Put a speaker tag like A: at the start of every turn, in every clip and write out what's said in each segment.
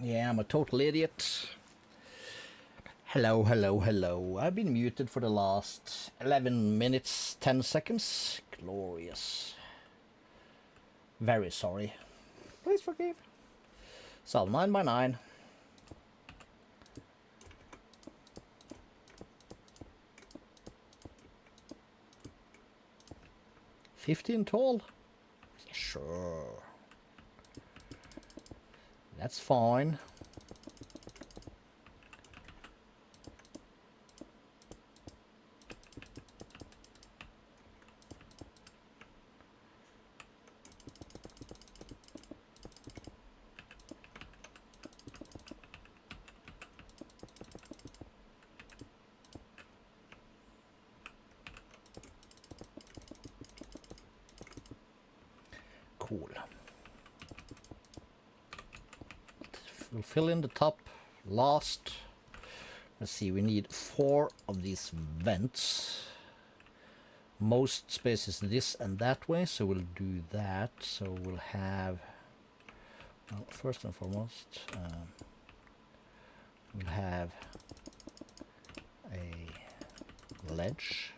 A: Yeah, I'm a total idiot. Hello, hello, hello. I've been muted for the last 11 minutes, 10 seconds. Glorious. Very sorry. Please forgive. So, 9 by 9. $15 tall? Sure. That's fine. Cool. We'll fill in the top last. Let's see, we need 4 of these vents. Most space is this and that way, so we'll do that. So we'll have, well, first and foremost, we'll have a ledge.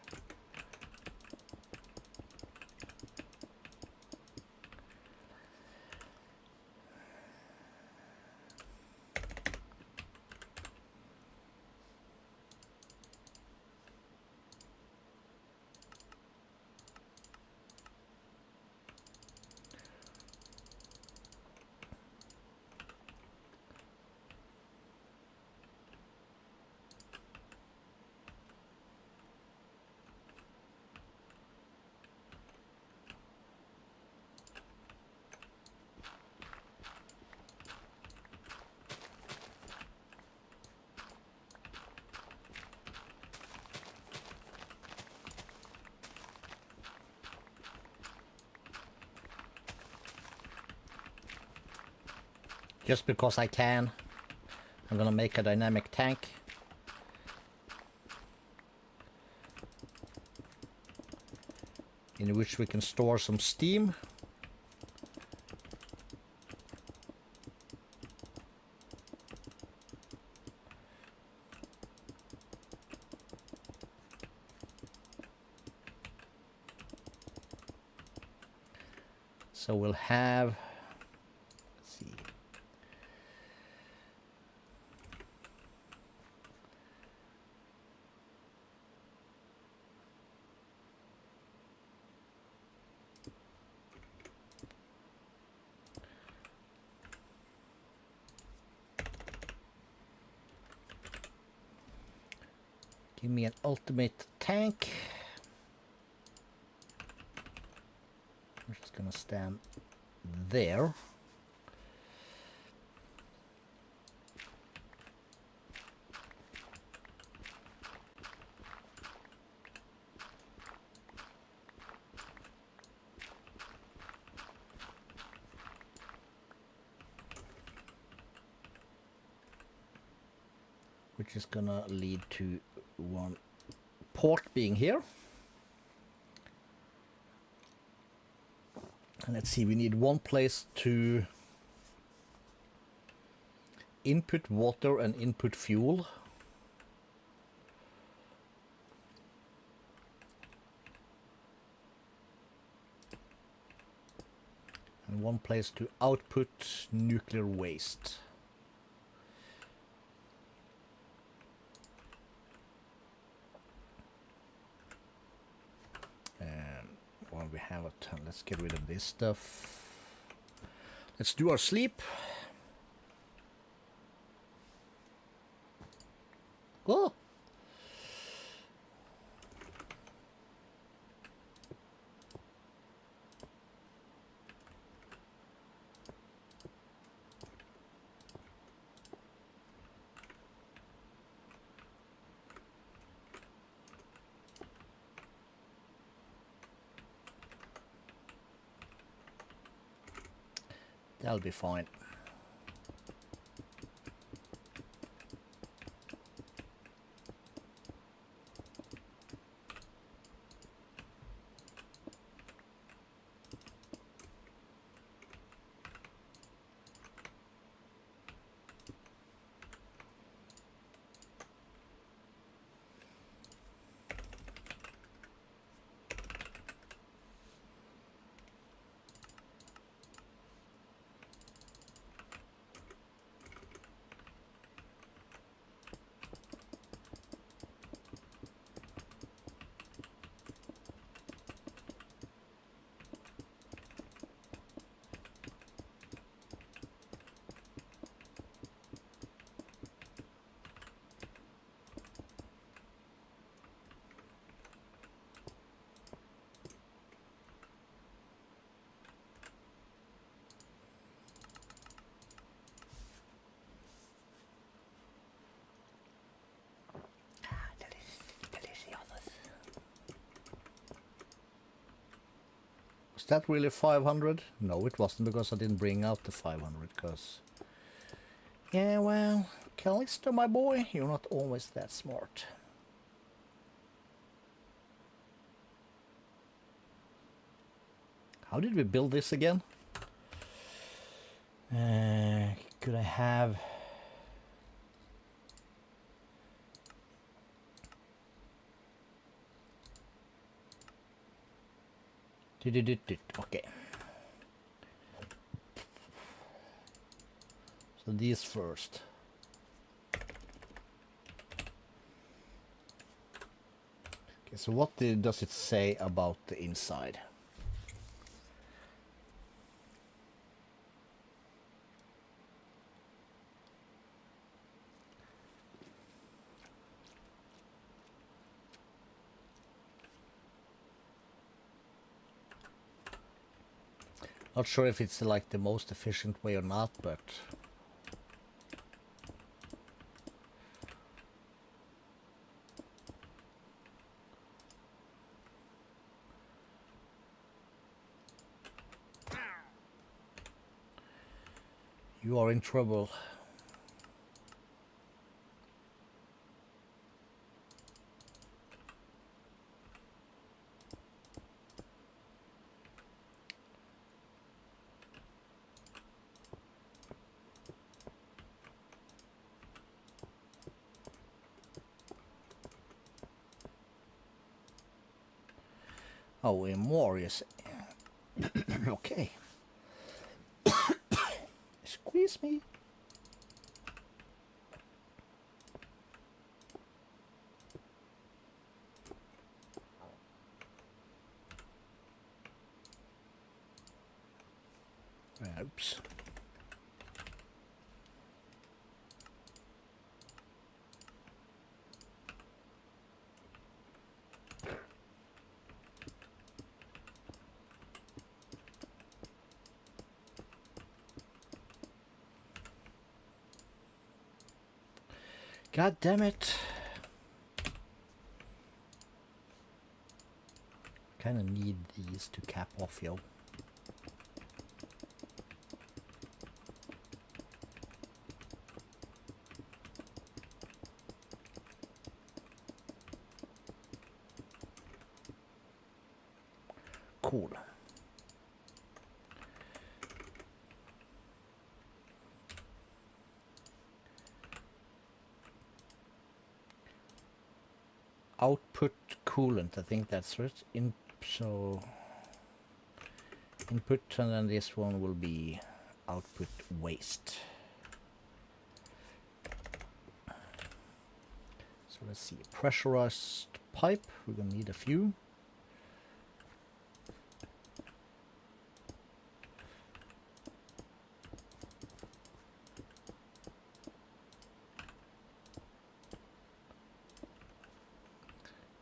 A: Just because I can, I'm gonna make a dynamic tank. In which we can store some steam. So we'll have, let's see. Give me an ultimate tank. I'm just gonna stand there. Which is gonna lead to one port being here. And let's see, we need one place to input water and input fuel. And one place to output nuclear waste. Well, we have a ton. Let's get rid of this stuff. Let's do our sleep. Oh! That'll be fine. Was that really 500? No, it wasn't, because I didn't bring out the 500, because... Yeah, well, Calisto, my boy, you're not always that smart. How did we build this again? Could I have... Okay. So these first. Okay, so what does it say about the inside? Not sure if it's like the most efficient way or not, but you are in trouble. Oh, and more is okay. Squeeze me. Oops. God damn it. Kinda need these to cap off, yo. Cool. Output coolant, I think that's it. So input, and then this one will be output waste. So let's see, pressurized pipe, we're gonna need a few.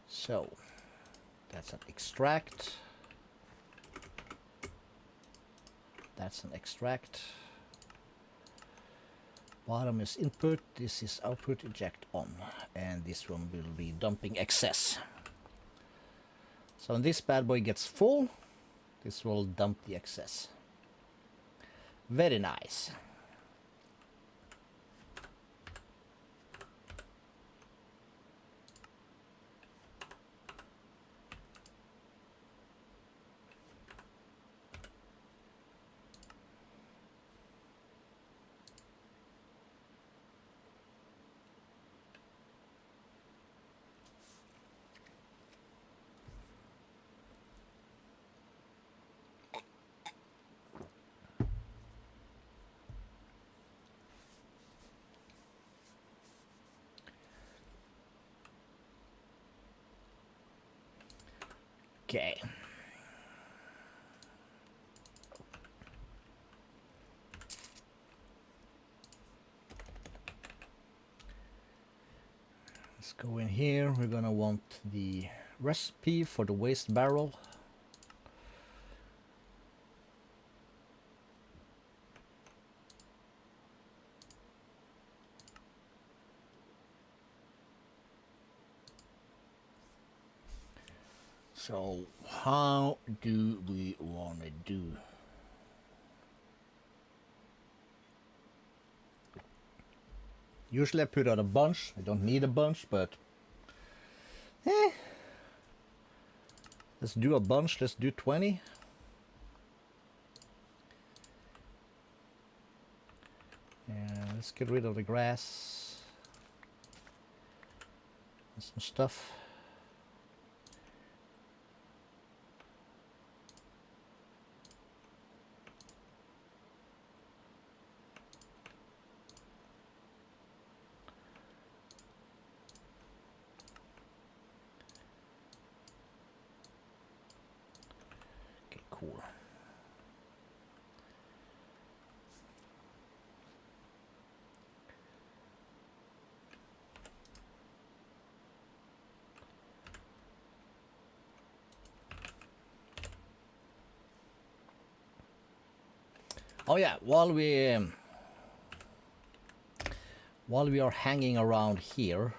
A: So that's an extract. That's an extract. Bottom is input, this is output, eject on, and this one will be dumping excess. So when this bad boy gets full, this will dump the excess. Very nice. Okay. Let's go in here. We're gonna want the recipe for the waste barrel. So how do we want to do? Usually I put out a bunch. I don't need a bunch, but let's do a bunch. Let's do 20. And let's get rid of the grass and some stuff. Okay, cool. Oh yeah, while we are hanging around here,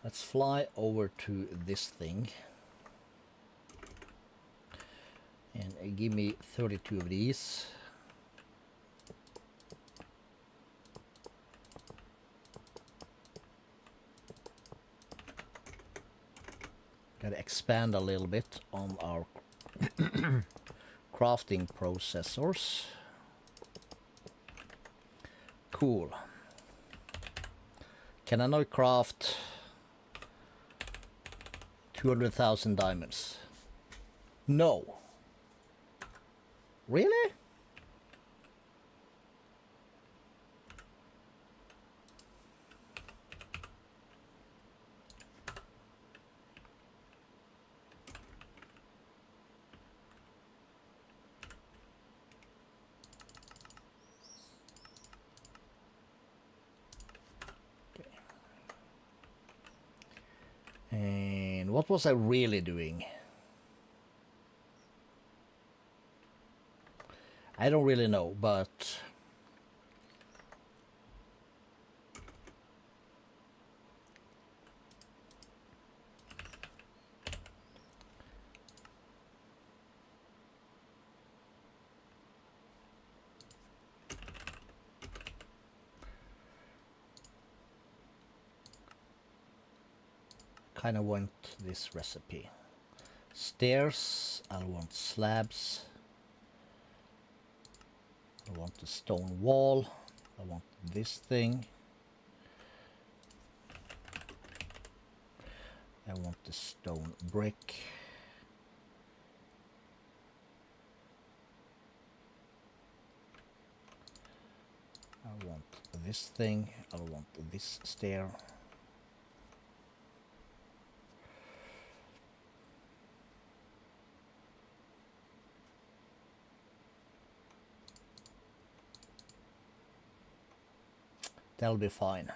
A: let's fly over to this thing and give me 32 of these. Gotta expand a little bit on our crafting processors. Cool. Can I now craft 200,000 diamonds? No. Really? And what was I really doing? I don't really know, but kind of want this recipe. Stairs, I want slabs. I want the stone wall. I want this thing. I want the stone brick. I want this thing. I want this stair. That'll be fine.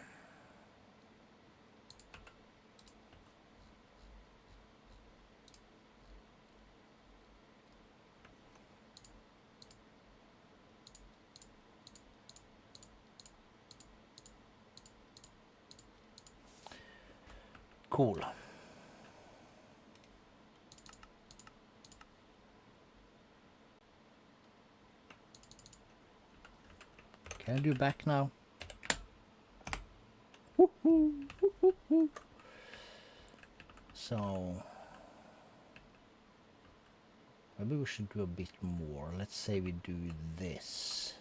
A: Cool. Can I do back now? So maybe we should do a bit more. Let's say we do this.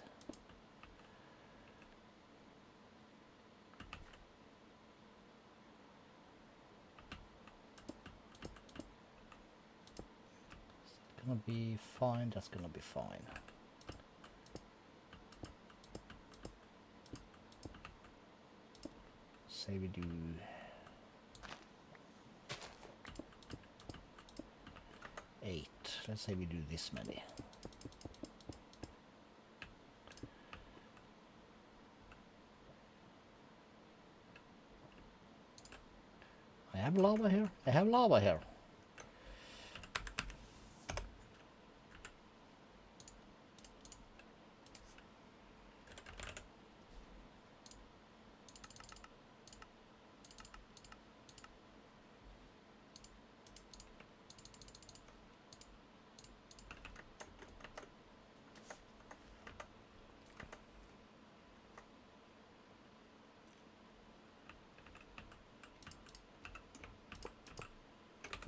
A: Is that gonna be fine? That's gonna be fine. Say we do 8. Let's say we do this many. I have lava here. I have lava here.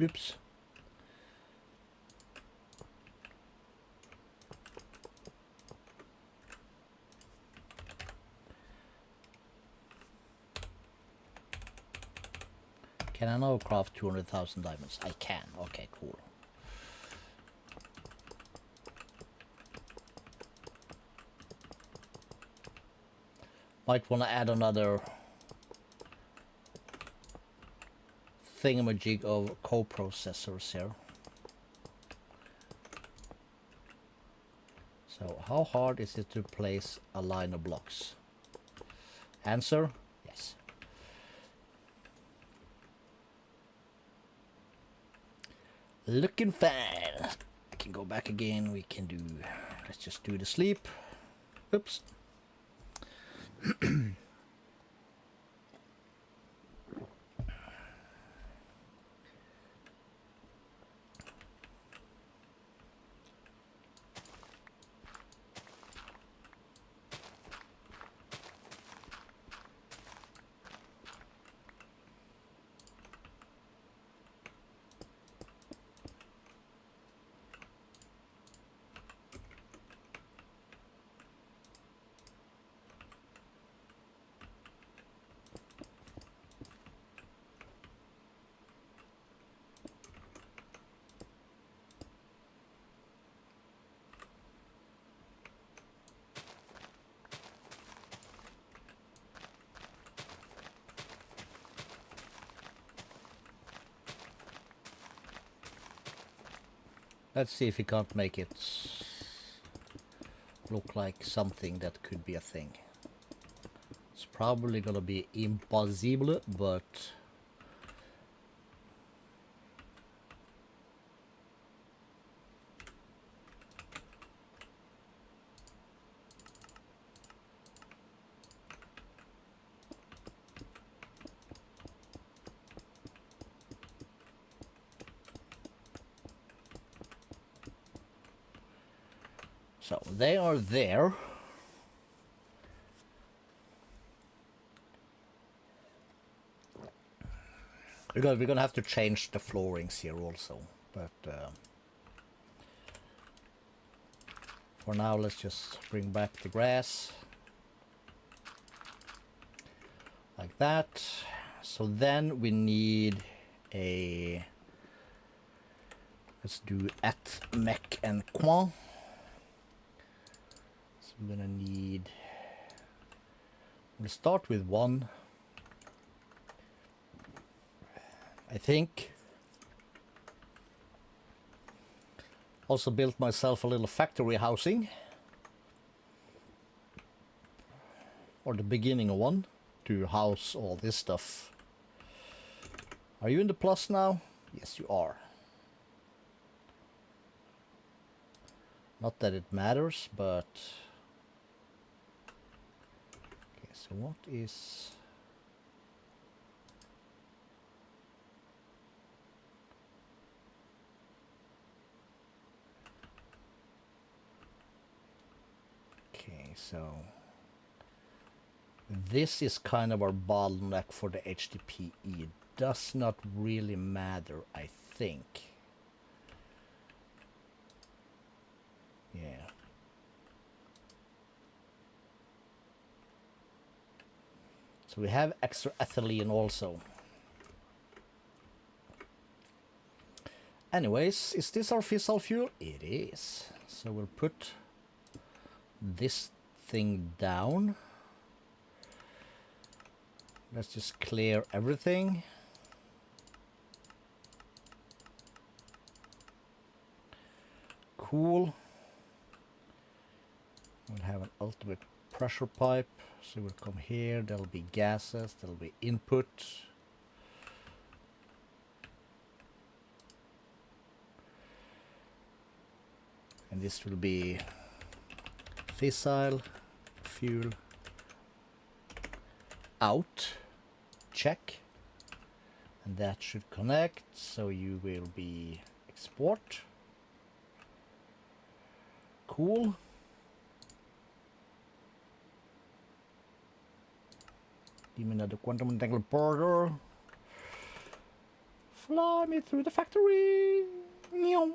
A: Oops. Can I now craft 200,000 diamonds? I can. Okay, cool. Might want to add another thingamajig of coprocessors here. So how hard is it to place a line of blocks? Answer, yes. Looking fine. I can go back again. We can do, let's just do the sleep. Oops. Let's see if we can't make it look like something that could be a thing. It's probably gonna be impossible, but so they are there. Because we're gonna have to change the floorings here also, but for now let's just bring back the grass like that. So then we need a, let's do at mech and coin. So we're gonna need, we'll start with one, I think. Also built myself a little factory housing, or the beginning of one, to house all this stuff. Are you in the plus now? Yes, you are. Not that it matters, but okay, so what is, okay, so this is kind of our bottleneck for the HDPE. It does not really matter, I think. Yeah. So we have extra ethylene also. Anyways, is this our fissile fuel? It is. So we'll put this thing down. Let's just clear everything. Cool. We'll have an ultimate pressure pipe. So we'll come here, there'll be gases, there'll be input. And this will be fissile fuel out. Check. And that should connect, so you will be export. Cool. Give me another quantum entangled porter. Fly me through the factory. Meow.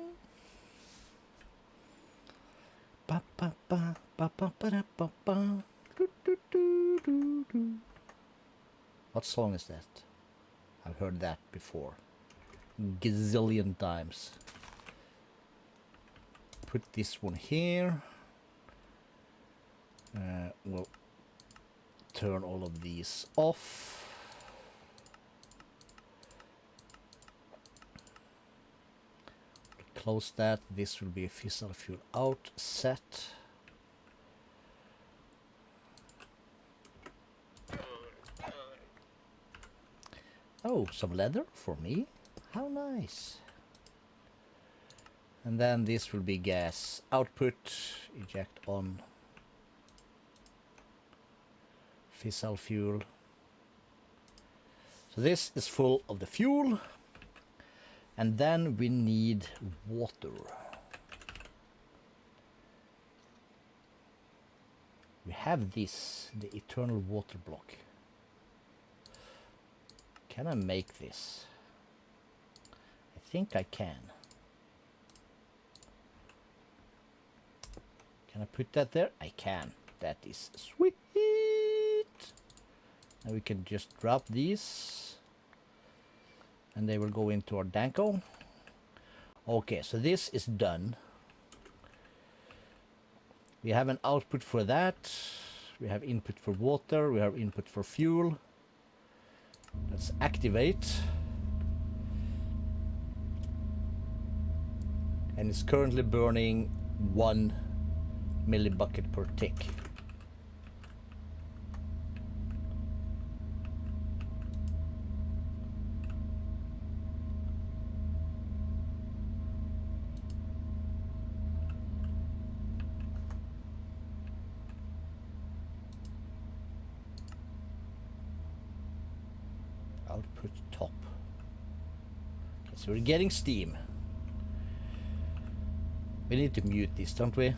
A: Ba ba ba ba ba ba da ba ba. Do, do, do, do, do. What song is that? I've heard that before. Gazillion times. Put this one here. We'll turn all of these off. Close that. This will be a fissile fuel out set. Oh, some leather for me. How nice. And then this will be gas output. Eject on. Fissile fuel. So this is full of the fuel. And then we need water. We have this, the eternal water block. Can I make this? I think I can. Can I put that there? I can. That is sweet. Now we can just drop these. And they will go into our Danko. Okay, so this is done. We have an output for that. We have input for water. We have input for fuel. Let's activate. And it's currently burning 1 millibucket per tick. Output top. Okay, so we're getting steam. We need to mute this, don't we?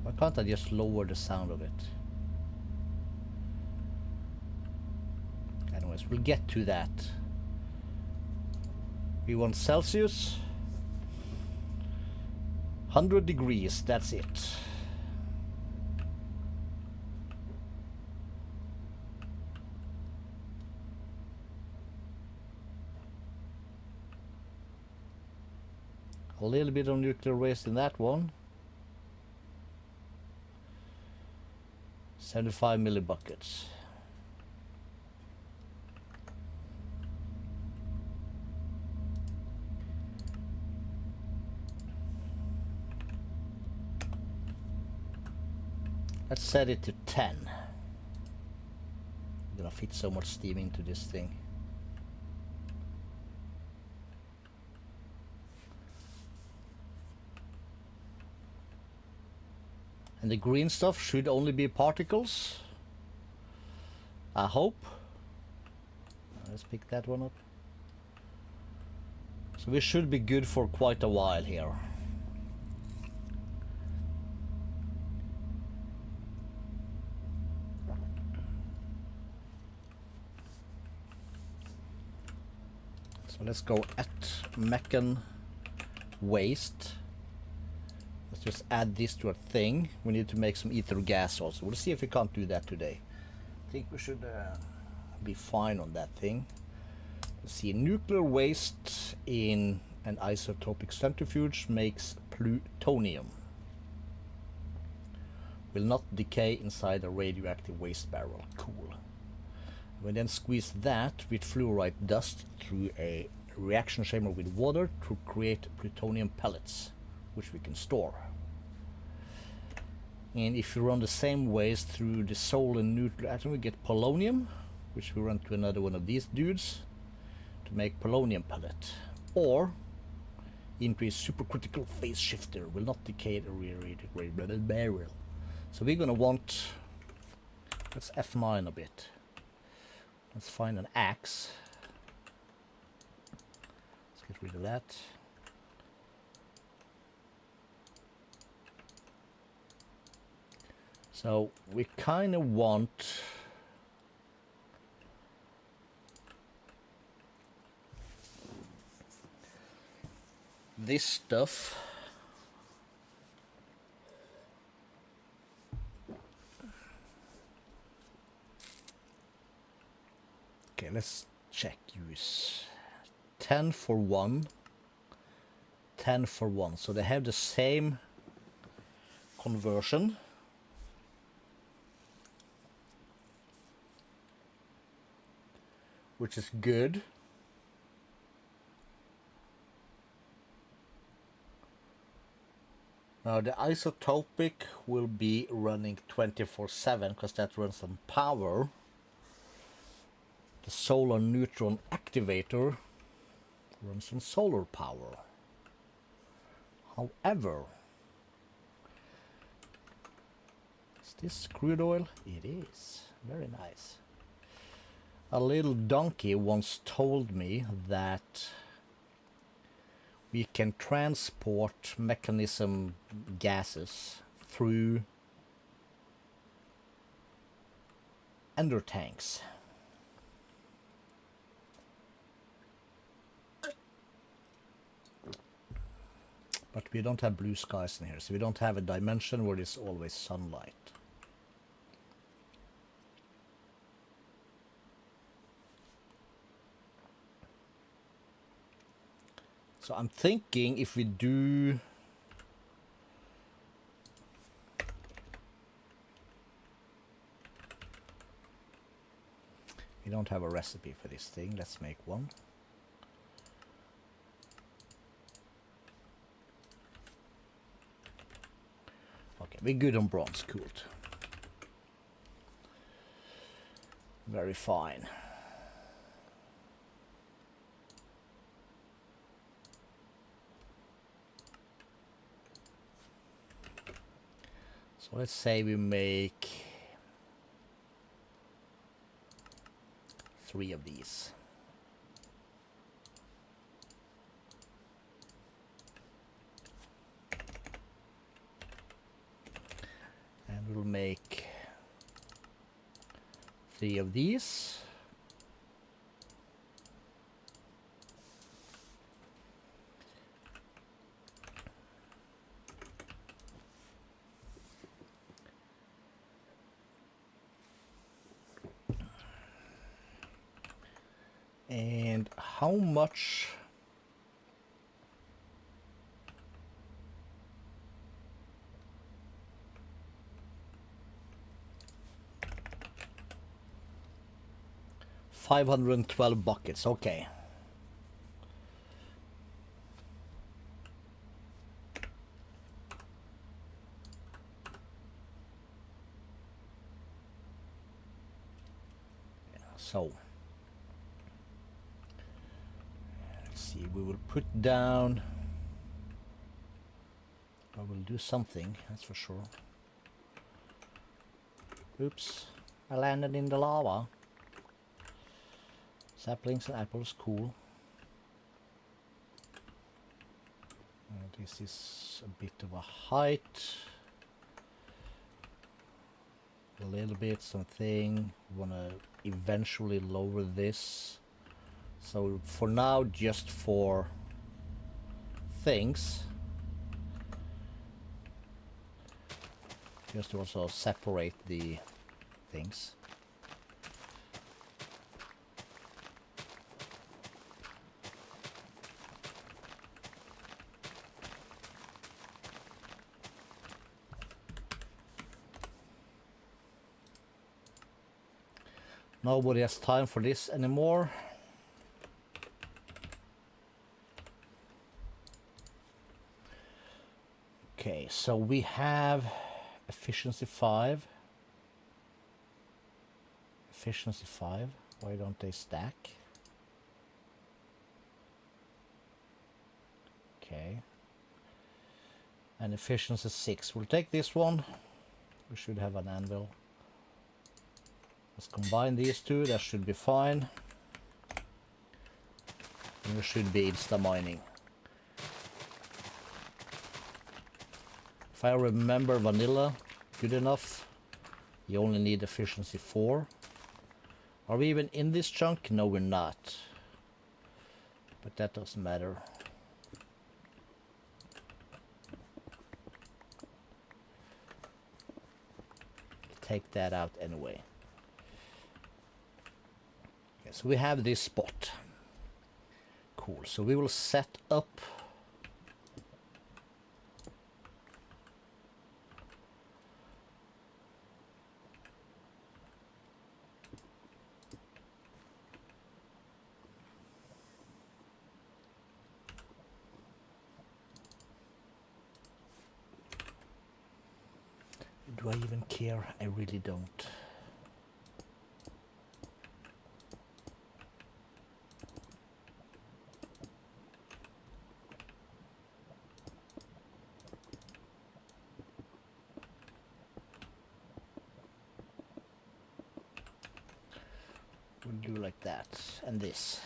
A: Why can't I just lower the sound of it? Anyways, we'll get to that. We want Celsius. 100 degrees, that's it. A little bit of nuclear waste in that one. 75 millibuckets. Let's set it to 10. I'm gonna fit so much steam into this thing. And the green stuff should only be particles. I hope. Let's pick that one up. So we should be good for quite a while here. So let's go at mechan waste. Let's just add this to our thing. We need to make some ether gas also. We'll see if we can't do that today. I think we should be fine on that thing. Let's see, nuclear waste in an isotopic centrifuge makes plutonium. Will not decay inside a radioactive waste barrel. Cool. We then squeeze that with fluorite dust through a reaction chamber with water to create plutonium pellets, which we can store. And if you run the same waste through the solar and nuclear atom, we get polonium, which we run to another one of these dudes to make polonium pellet. Or into a supercritical phase shifter, will not decay the radioactive barrel. So we're gonna want, let's F9 a bit. Let's find an axe. Let's get rid of that. So we kind of want this stuff. Okay, let's check use. 10 for 1, 10 for 1. So they have the same conversion. Which is good. Now the isotopic will be running 24/7 because that runs on power. The solar neutron activator runs on solar power. However, is this crude oil? It is. Very nice. A little donkey once told me that we can transport mechanism gases through ender tanks. But we don't have blue skies in here, so we don't have a dimension where there's always sunlight. So I'm thinking if we do we don't have a recipe for this thing, let's make one. Okay, we're good on bronze, cool. Very fine. So let's say we make 3 of these. And we'll make 3 of these. And how much $512 buckets, okay. So we will put down, I will do something, that's for sure. Oops, I landed in the lava. Saplings and apples, cool. This is a bit of a height. A little bit, something. Want to eventually lower this. So for now, just for things, just to also separate the things. Nobody has time for this anymore. Okay, so we have efficiency 5. Efficiency 5. Why don't they stack? Okay. And efficiency 6. We'll take this one. We should have an anvil. Let's combine these two. That should be fine. And we should be insta mining. If I remember vanilla good enough, You only need efficiency 4. Are we even in this chunk? No, we're not. But that doesn't matter. Take that out anyway. Okay, so we have this spot. Cool. So we will set up do I even care? I really don't. We'll do like that, and this.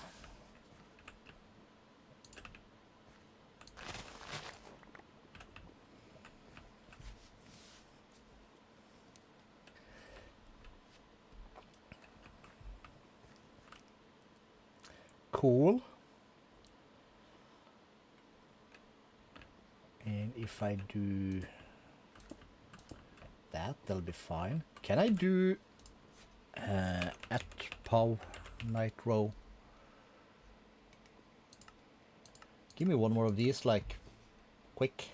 A: Cool. And if I do that, that'll be fine. Can I do at pow nitro? Give me one more of these, like, quick.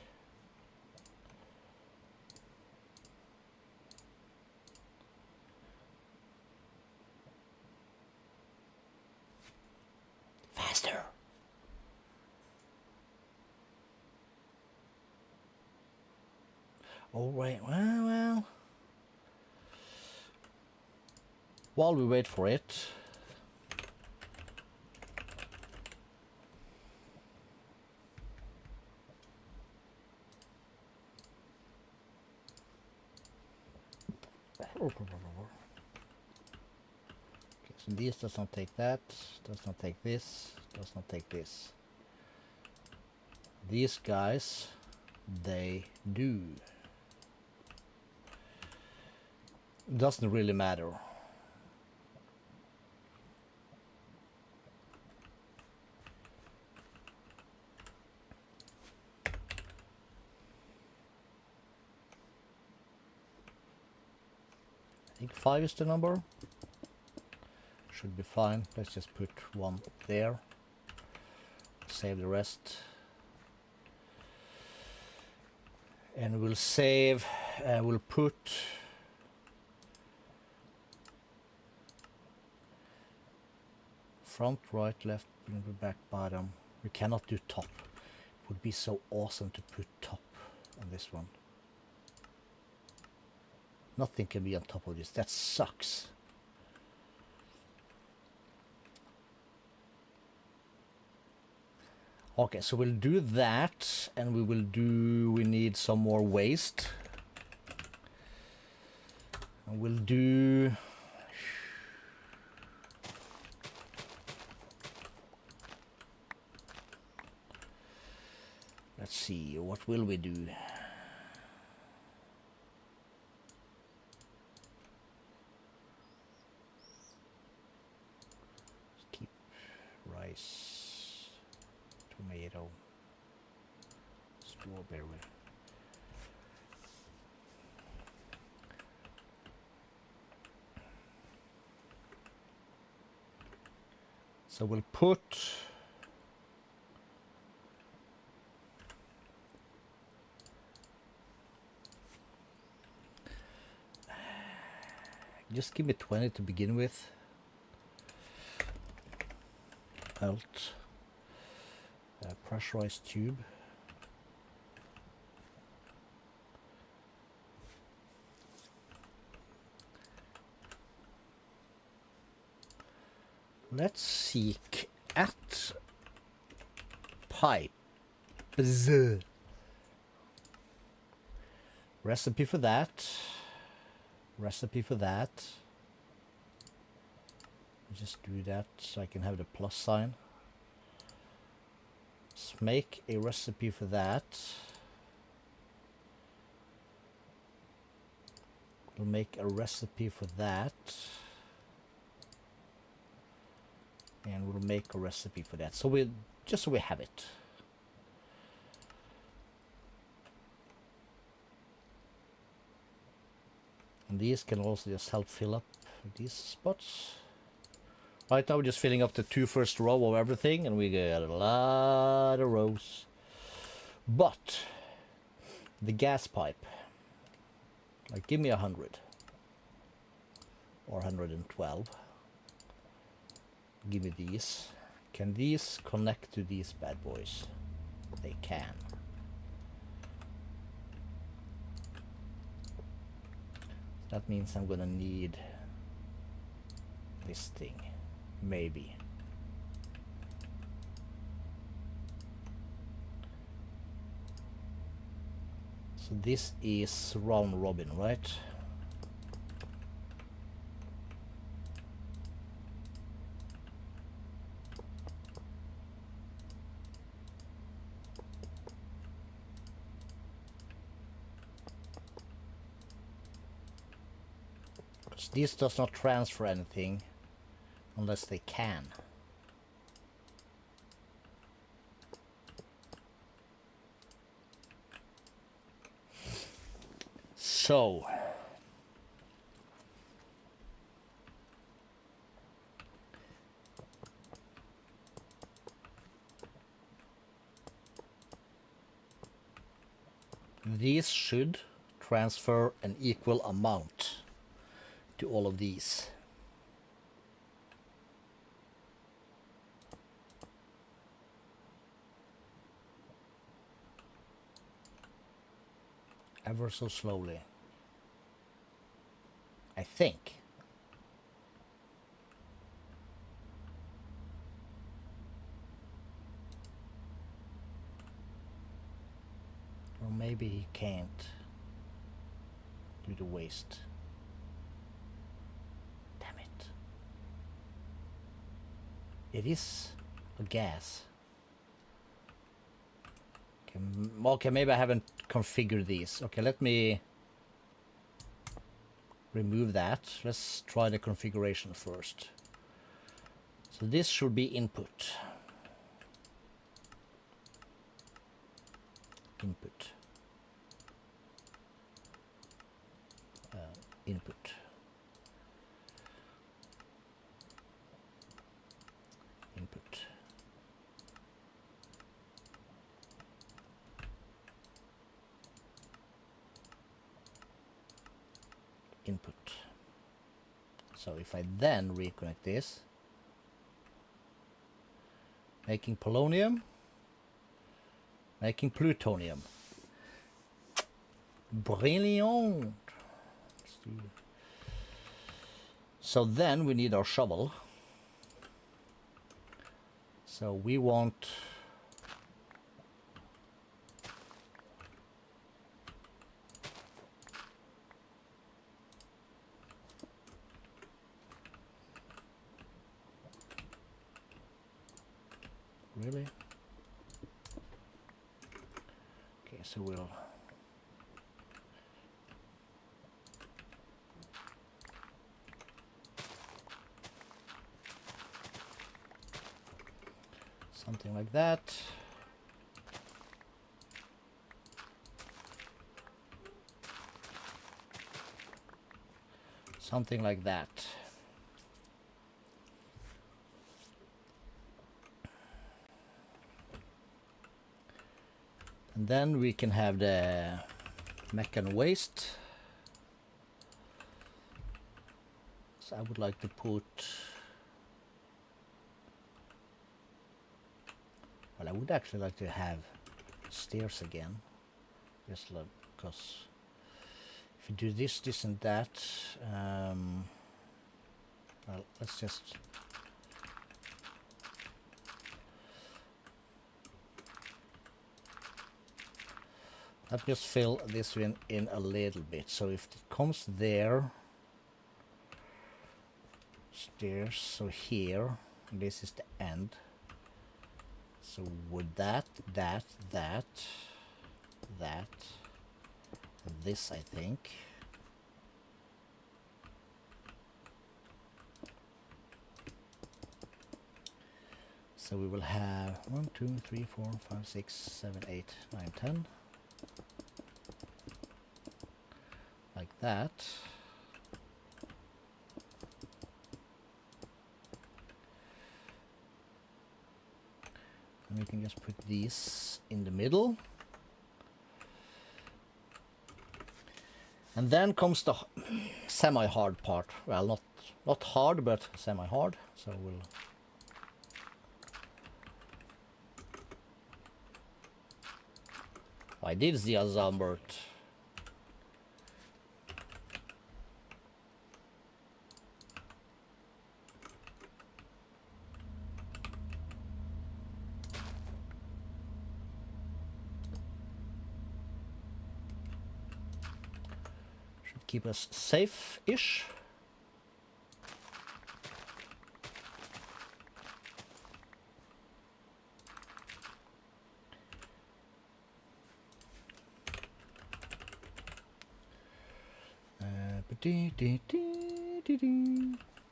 A: Faster. All right, well. While we wait for it, okay, so this does not take that, does not take this, does not take this. These guys, they do. Doesn't really matter. I think 5 is the number. Should be fine. Let's just put one there. Save the rest. And we'll save, we'll put front, right, left, back, bottom. We cannot do top. It would be so awesome to put top on this one. Nothing can be on top of this. That sucks. Okay, so we'll do that, and we need some more waste. And we'll do... Let's see, what will we do? Keep rice, tomato, strawberry. So we'll put just give me 20 to begin with. Alt, pressurized tube. Let's seek at pipe. Recipe for that. Recipe for that. Just do that so I can have the plus sign. Let's make a recipe for that. We'll make a recipe for that. And we'll make a recipe for that. So we just so we have it. And these can also just help fill up these spots. Right now we're just filling up the two first row of everything, and we get a lot of rows. But the gas pipe, like, give me 100 or 112. Give me these. Can these connect to these bad boys? They can. That means I'm gonna need this thing, maybe. So this is round robin, right? Because this does not transfer anything unless they can. So these should transfer an equal amount to all of these. Ever so slowly, I think. Or maybe he can't do the waste. Damn it. It is a gas. Okay, maybe I haven't configured these. Okay, let me remove that. Let's try the configuration first. So this should be input. Input. Input. Input. Input. So if I then reconnect this, making polonium, making plutonium. Brilliant. So then we need our shovel. So we want really? Okay, so we'll something like that. Something like that. And then we can have the mechan waste. So I would like to put, well, I would actually like to have stairs again, just like, because if you do this, this and that, well, let's just fill this one in a little bit. So if it comes there, stairs, so here, this is the end. So with that, this, I think. So we will have 1, 2, 3, 4, 5, 6, 7, 8, 9, 10. Like that. And we can just put these in the middle. And then comes the semi-hard part. Well, not hard, but semi-hard. So we'll I did the Azambert. Should keep us safe-ish.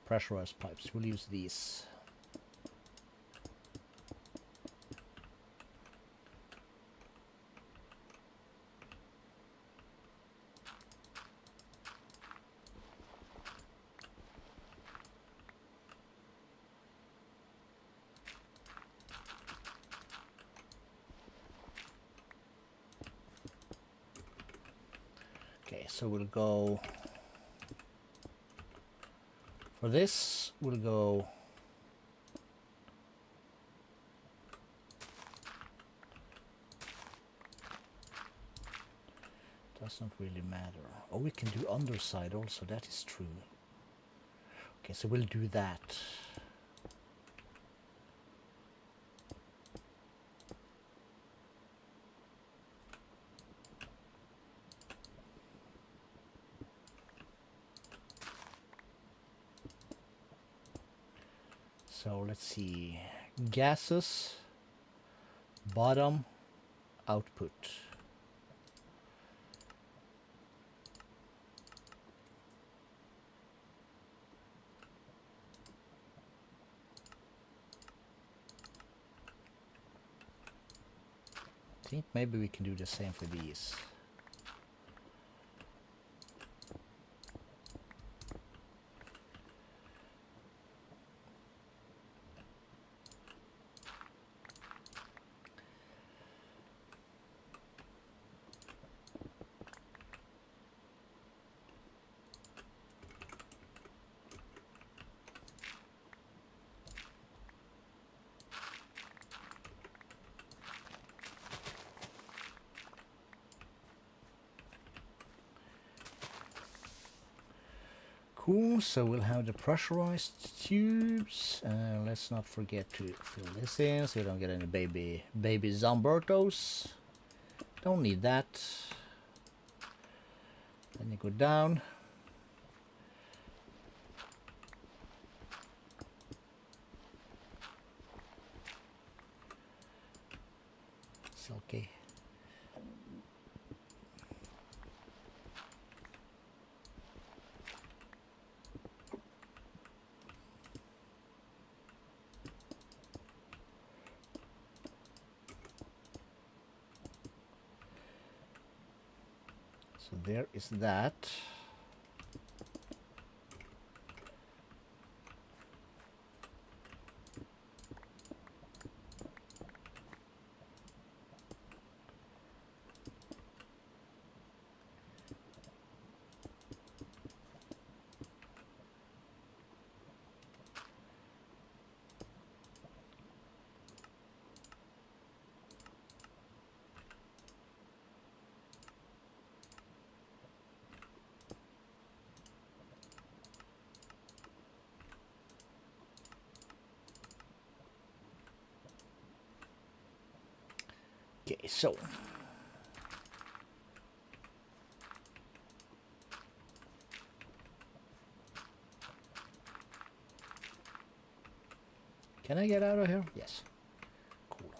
A: Pressurized pipes, we'll use these. Okay, so we'll go for this, we'll go doesn't really matter. Oh, we can do underside also, that is true. Okay, so we'll do that. So let's see, gases, bottom, output. I think maybe we can do the same for these. Cool, so we'll have the pressurized tubes. Let's not forget to fill this in so we don't get any baby Zambertos. Don't need that. Then you go down. It's okay. So there is that. Okay, so can I get out of here? Yes. Cool.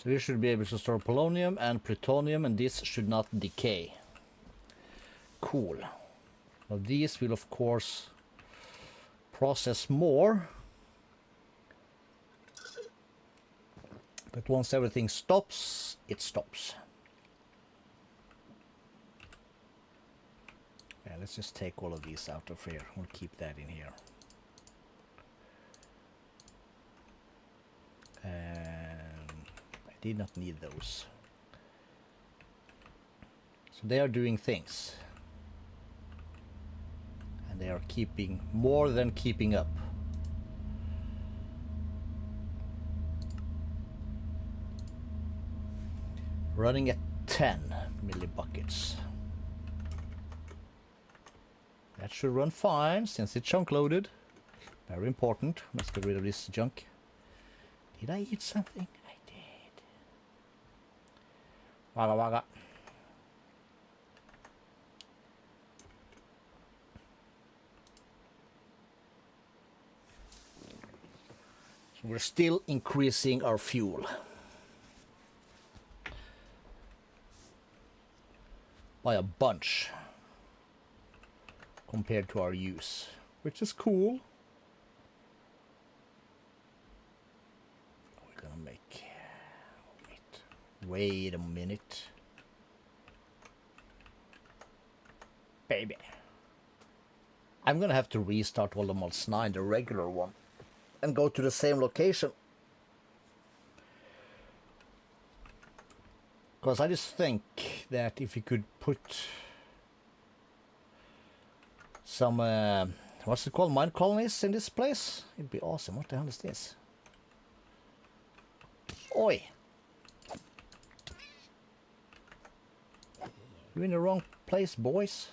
A: So we should be able to store polonium and plutonium, and this should not decay. Cool. Now these will of course process more. But once everything stops, it stops. Yeah, let's just take all of these out of here. We'll keep that in here. I did not need those. So they are doing things. And they are keeping more than keeping up. Running at 10 millibuckets. That should run fine since it's chunk loaded. Very important. Let's get rid of this junk. Did I eat something? I did. Wagga wagga. So we're still increasing our fuel. By a bunch compared to our use, which is cool. We're gonna make, wait a minute, baby. I'm gonna have to restart all the mods 9, the regular one, and go to the same location. Because I just think that if you could put some, what's it called, mine colonies in this place, it'd be awesome. What the hell is this? Oi! You're in the wrong place, boys.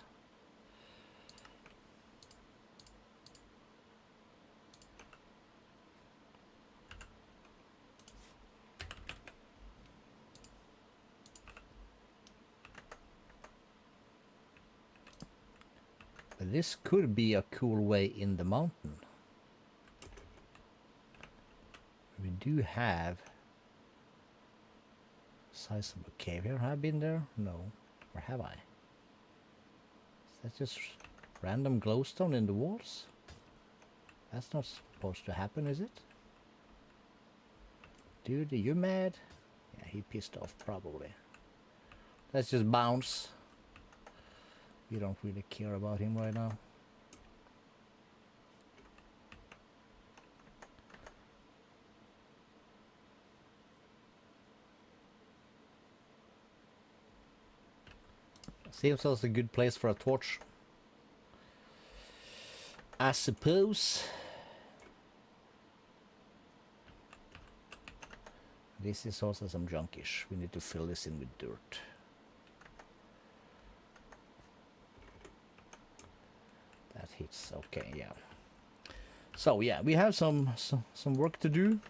A: This could be a cool way in the mountain. We do have a sizable cave here. Have I been there? No. Or have I? Is that just random glowstone in the walls? That's not supposed to happen, is it? Dude, are you mad? Yeah, he pissed off probably. Let's just bounce. We don't really care about him right now. Seems like a good place for a torch, I suppose. This is also some junkish. We need to fill this in with dirt. That hits. Okay, yeah. So yeah, we have some work to do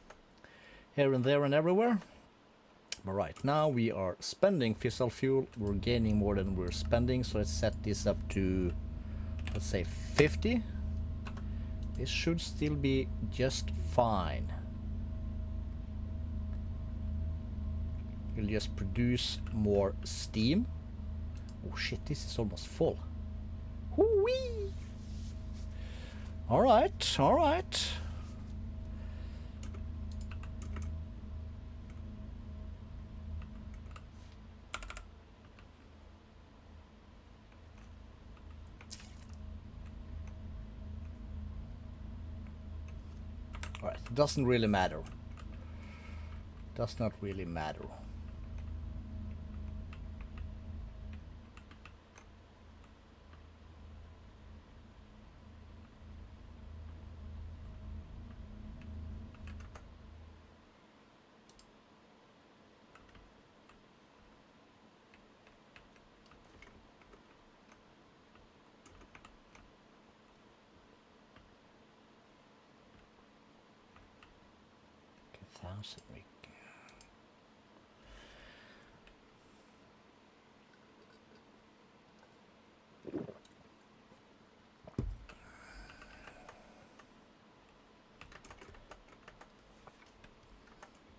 A: here and there and everywhere. But right now we are spending fissile fuel. We're gaining more than we're spending. So let's set this up to, let's say 50. This should still be just fine. We'll just produce more steam. Oh shit, this is almost full. Whoo-wee! Alright, alright. Alright, it doesn't really matter. Does not really matter.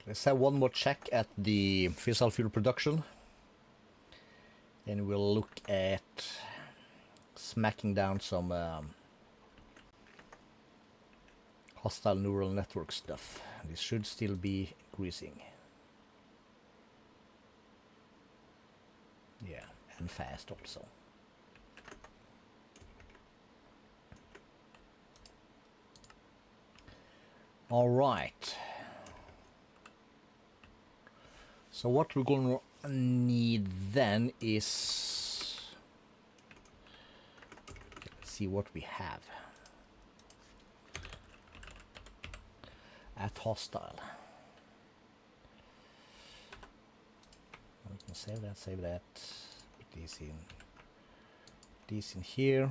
A: Let's have one more check at the fissile fuel production. Then we'll look at smacking down some hostile neural network stuff. This should still be increasing. Yeah, and fast also. All right. So what we're going to need then is, let's see what we have at hostile. We can save that. Put these in here.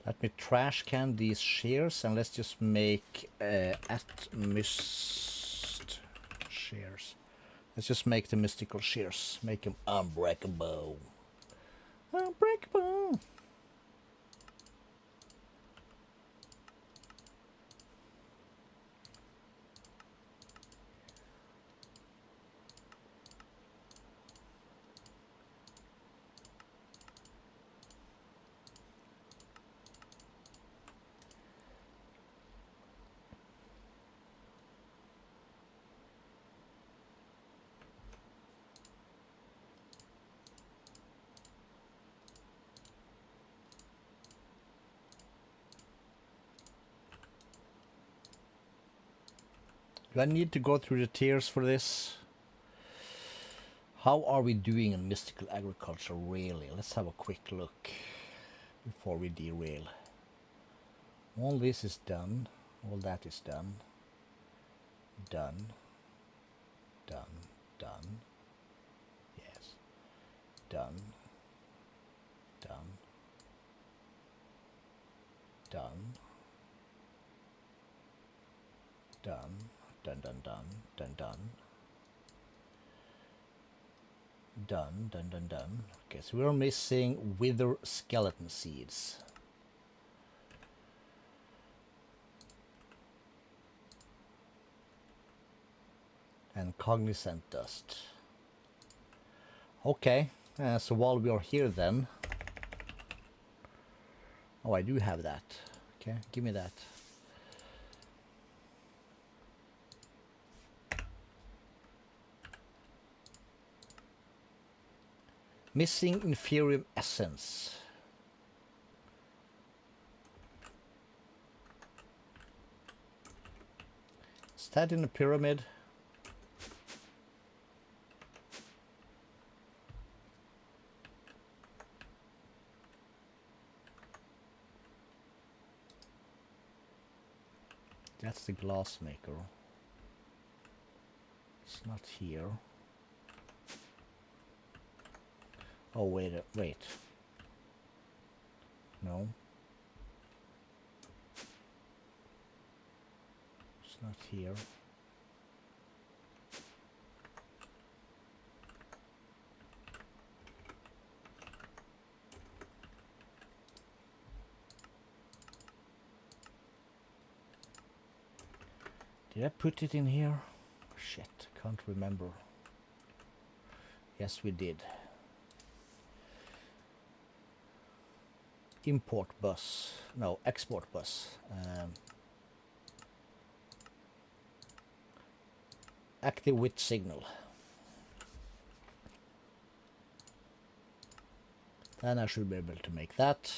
A: Let me trash can these shears and let's just make atmist shears. Let's just make the mystical shears. Make them unbreakable. Unbreakable. Do I need to go through the tiers for this? How are we doing in mystical agriculture really? Let's have a quick look before we derail. All this is done. All that is done. Done. Done. Done. Yes. Done. Done. Done. Done. Done, done, done, done, done. Done, done, done, done. Okay, so we're missing wither skeleton seeds. And cognizant dust. Okay, so while we are here then. Oh, I do have that. Okay, give me that. Missing inferium essence. Is that in the pyramid? That's the glass maker. It's not here. Oh, wait. No. It's not here. Did I put it in here? Shit, can't remember. Yes, we did. Import bus. No, export bus. Active with signal. Then I should be able to make that.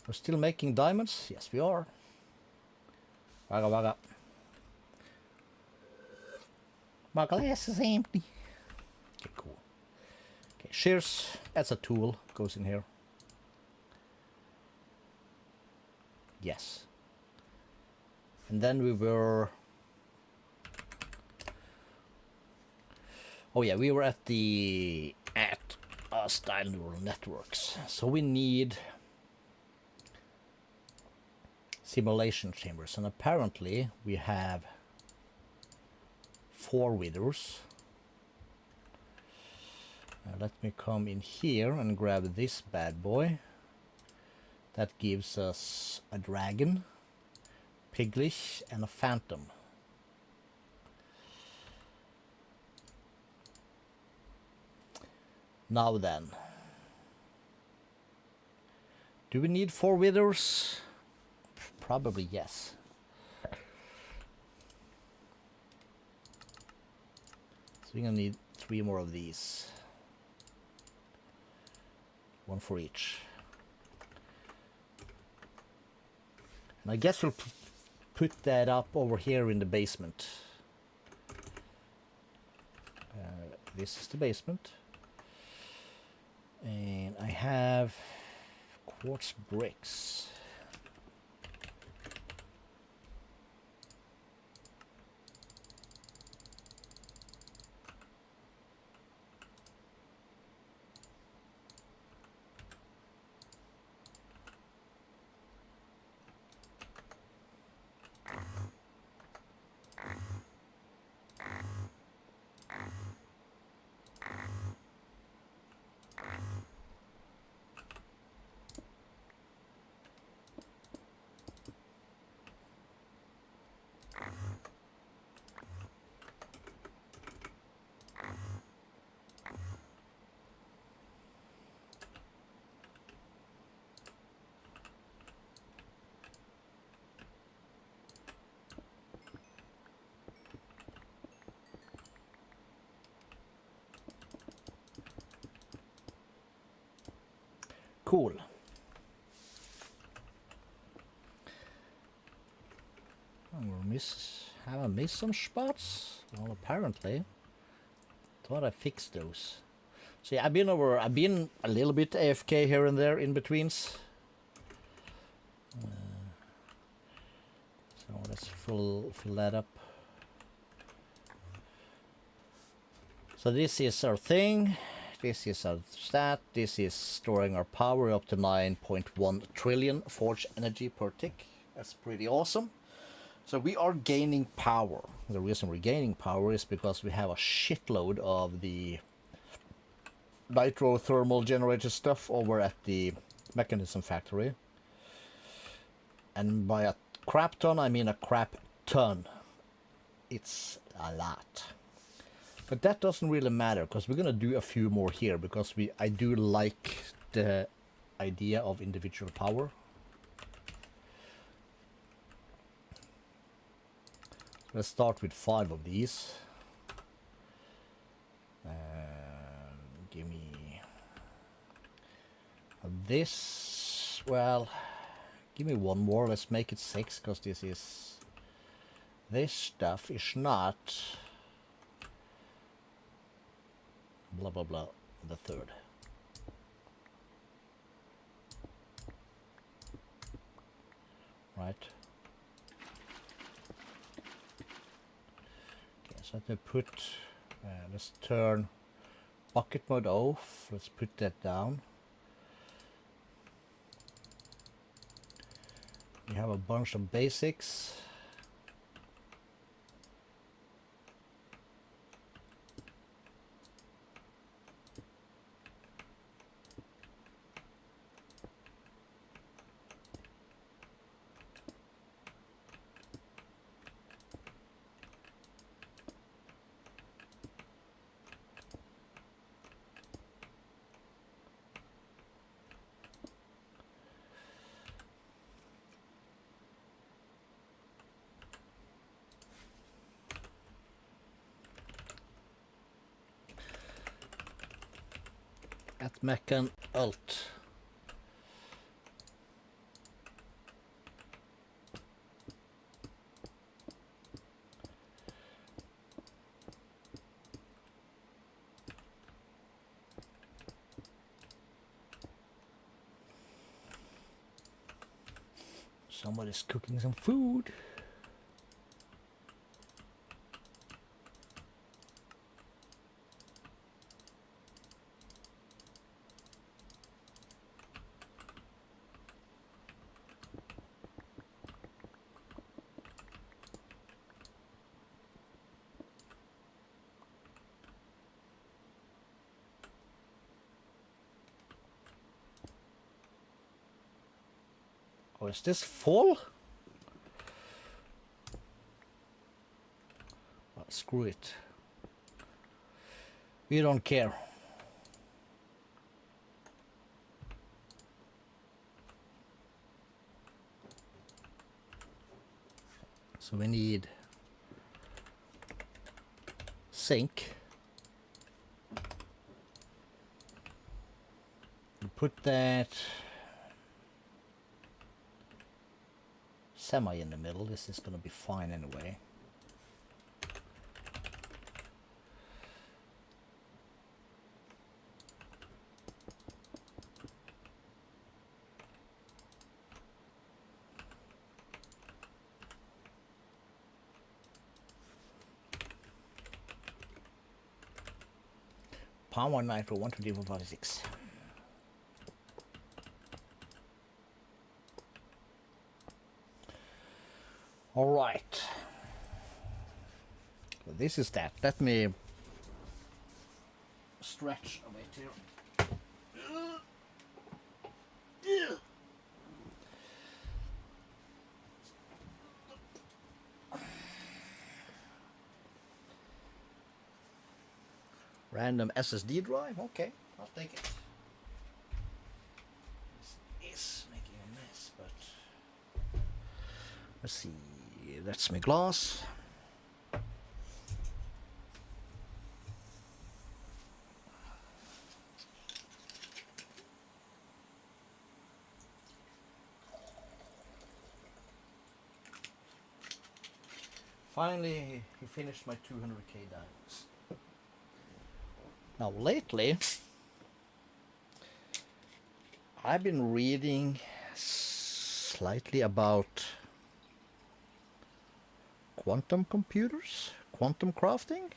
A: We're still making diamonds? Yes, we are. Vaga, vaga. My glass is empty. Okay, cool. Okay, shears, as a tool, goes in here. Yes. And then we were... Oh yeah, we were at the... style neural networks. So we need... simulation chambers. And apparently we have 4 withers. Let me come in here and grab this bad boy. That gives us a dragon. Piglich, and a Phantom. Now then. Do we need 4 withers? Probably yes. So we're gonna need 3 more of these. 1 for each. And I guess we'll put that up over here in the basement. This is the basement. And I have quartz bricks. Cool. Have I missed some spots? Well, apparently. Thought I fixed those. So yeah, I've been a little bit AFK here and there in betweens. So let's fill that up. So this is our thing. This is our stat. This is storing our power up to 9.1 trillion forge energy per tick. That's pretty awesome. So we are gaining power. The reason we're gaining power is because we have a shitload of the nitro-thermal generator stuff over at the mechanism factory. And by a crap ton, I mean a crap ton. It's a lot. But that doesn't really matter, because we're going to do a few more here, because I do like the idea of individual power. Let's start with 5 of these. Give me this. Well, give me 1 more. Let's make it 6, because this stuff is not blah blah blah the 3rd. Right. Okay, so to put let's turn bucket mode off. Let's put that down. We have a bunch of basics. At Mechan Alt. Somebody's cooking some food. Oh, is this full? screw it. We don't care. So we need sink. We put that semi in the middle. This is going to be fine anyway. Power nitro 12456. All right. So this is that. Let me stretch a bit here. Random SSD drive, okay, I'll take it. This is making a mess, but let's see. That's my glass. Finally, he finished my 200k diamonds. Now lately, I've been reading slightly about quantum computers, quantum crafting,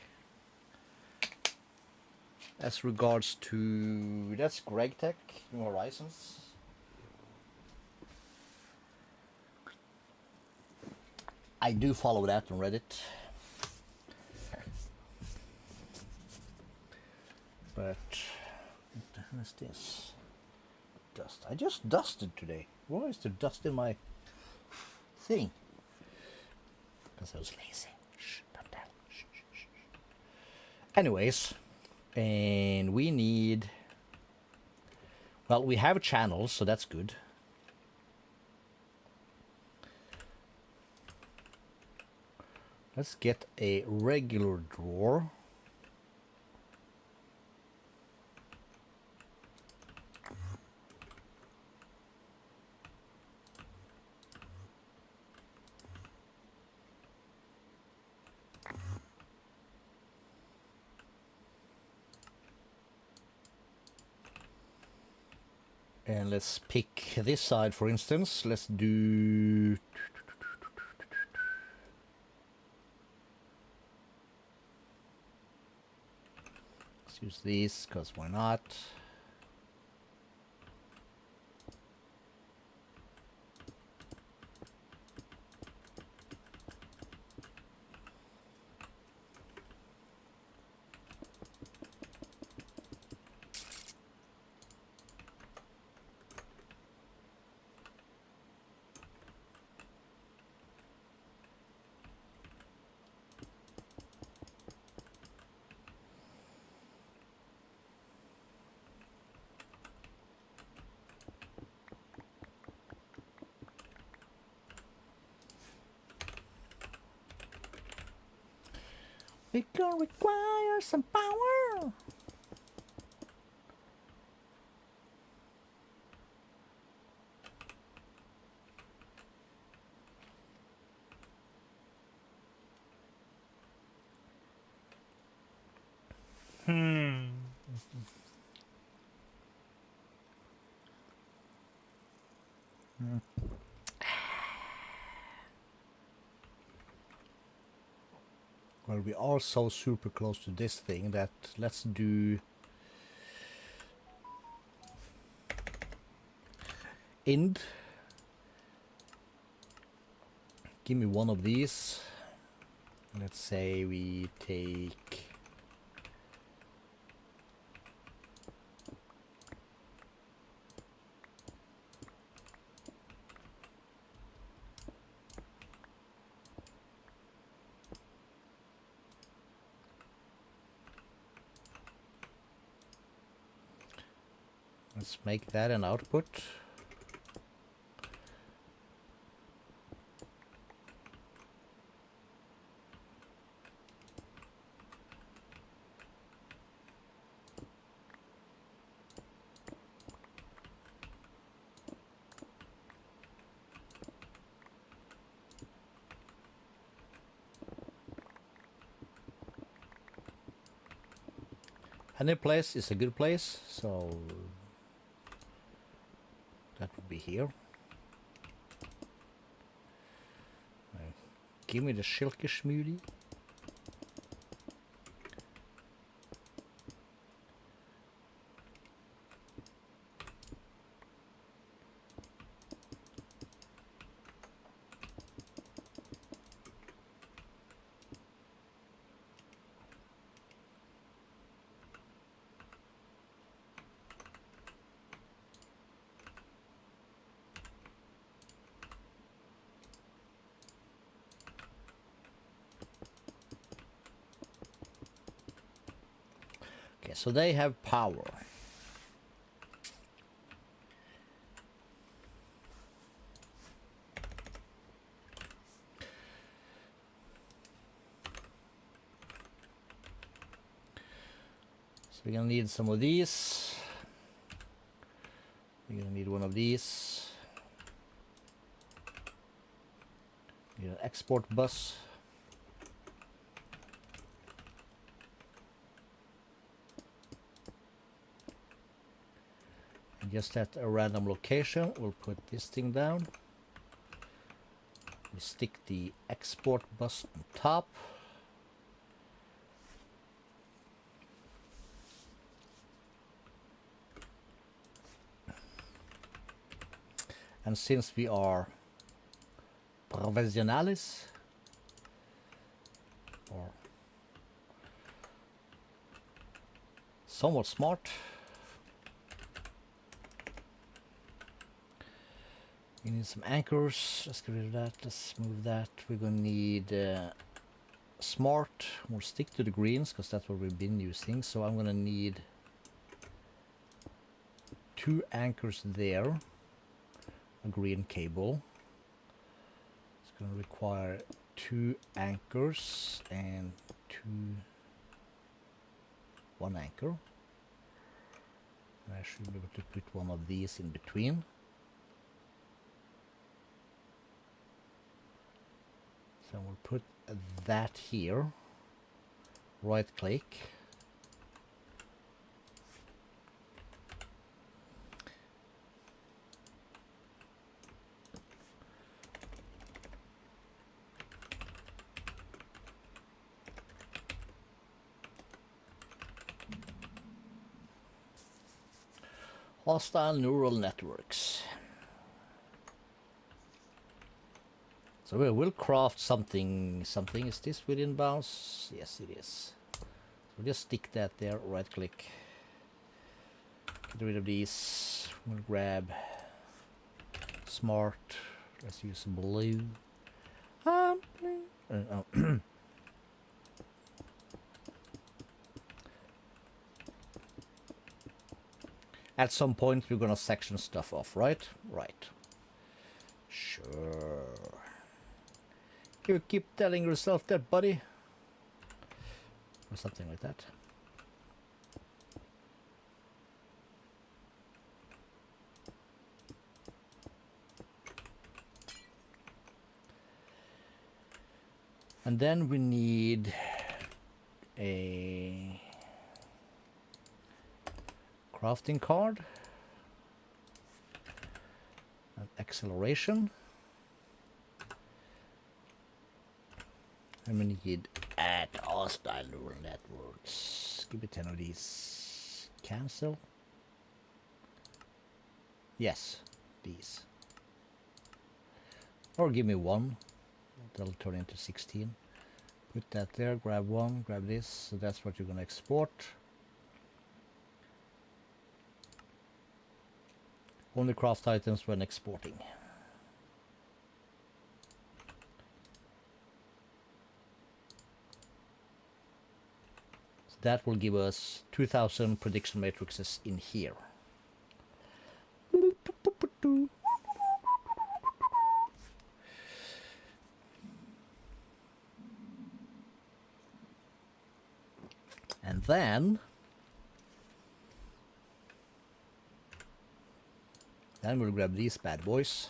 A: as regards to, that's Greg Tech, New Horizons. I do follow that on Reddit. But what the hell is this? Dust. I just dusted today. Why is there dust in my thing? Because I was lazy. Shh, don't tell. Shh, shh, shh. Anyways, and we need. Well, we have channels, so that's good. Let's get a regular drawer. And let's pick this side, for instance. Let's do... Let's use these, because why not? It gonna require some power. Well, we are so super close to this thing that let's do ind. Give me one of these. Let's say we take Let's make that an output. Any place is a good place, so that would be here. Give me the silky smoothie. Okay, so they have power. So we're gonna need some of these. We're gonna need one of these. Need an export bus. Just at a random location, we'll put this thing down. We stick the export bus on top. And since we are professionales, or somewhat smart, we need some anchors. Let's get rid of that. Let's move that. We're gonna need smart. We'll stick to the greens because that's what we've been using. So I'm gonna need 2 anchors there. A green cable. It's gonna require 2 anchors and 1 anchor. I should be able to put one of these in between. So we'll put that here, right click, hostile neural networks. So we will craft something. Is this within bounds? Yes, it is. So just stick that there, right click. Get rid of these. We'll grab smart. Let's use blue. At some point we're gonna section stuff off, right? Right. Sure. You keep telling yourself that, buddy. Or something like that. And then we need a crafting card. An acceleration. And we need add hostile neural networks. Give me 10 of these. Cancel. Yes, these. Or give me 1. That'll turn into 16. Put that there, grab 1, grab this. So that's what you're going to export. Only craft items when exporting. That will give us 2000 prediction matrices in here. And then we'll grab these bad boys.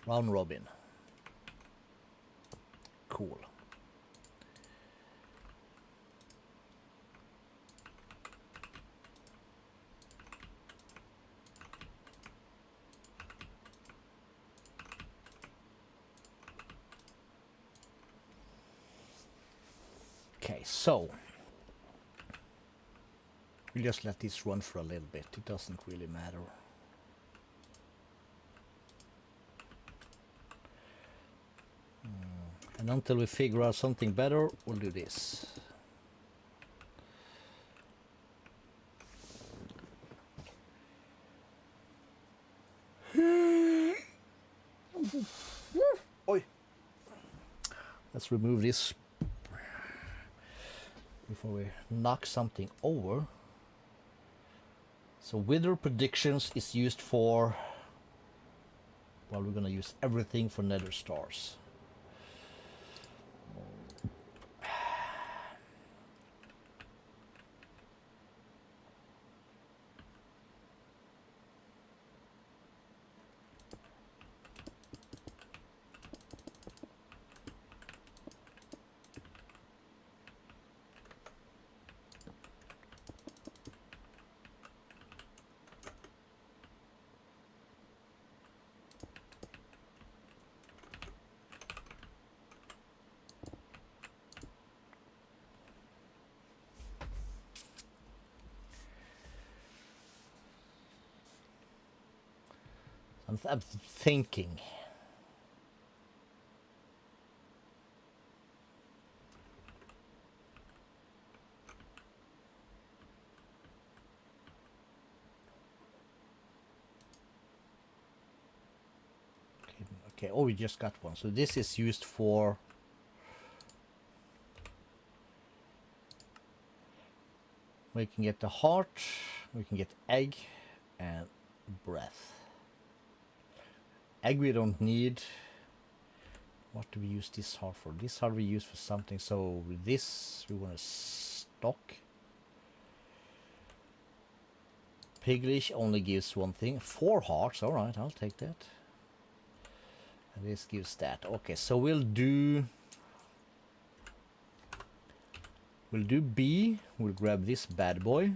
A: Round robin. Cool. Okay, so we'll just let this run for a little bit. It doesn't really matter. And until we figure out something better, we'll do this. Oi. Let's remove this before we knock something over. So wither predictions is used for, well, we're gonna use everything for nether stars. I'm thinking. Okay, oh, we just got one. So this is used for we can get the heart, we can get egg and breath. Egg we don't need. What do we use this heart for? This heart we use for something. So with this we want to stock. Piglich only gives one thing. 4 hearts. All right, I'll take that. And this gives that. Okay, so we'll do B. We'll grab this bad boy.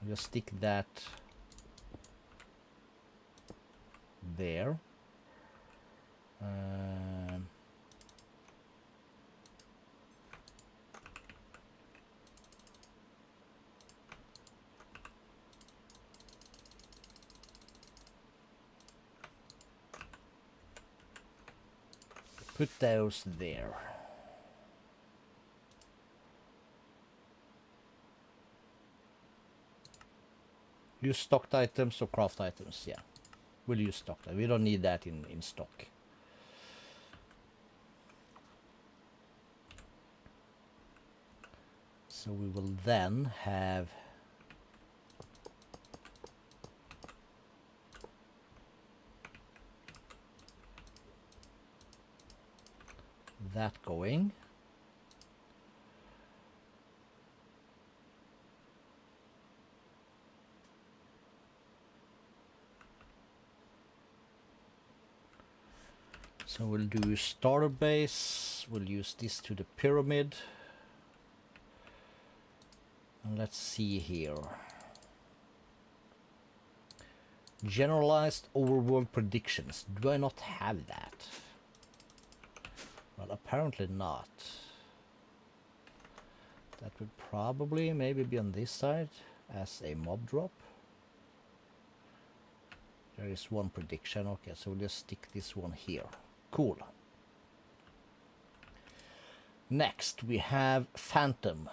A: Just stick that there. Put those there. Use stocked items or craft items, yeah. We'll use stocked. We don't need that in stock. So we will then have that going. So we'll do starter base, we'll use this to the pyramid. And let's see here. Generalized overworld predictions. Do I not have that? Well, apparently not. That would probably maybe be on this side as a mob drop. There is one prediction. Okay, so we'll just stick this one here. Cool. Next, we have Phantom.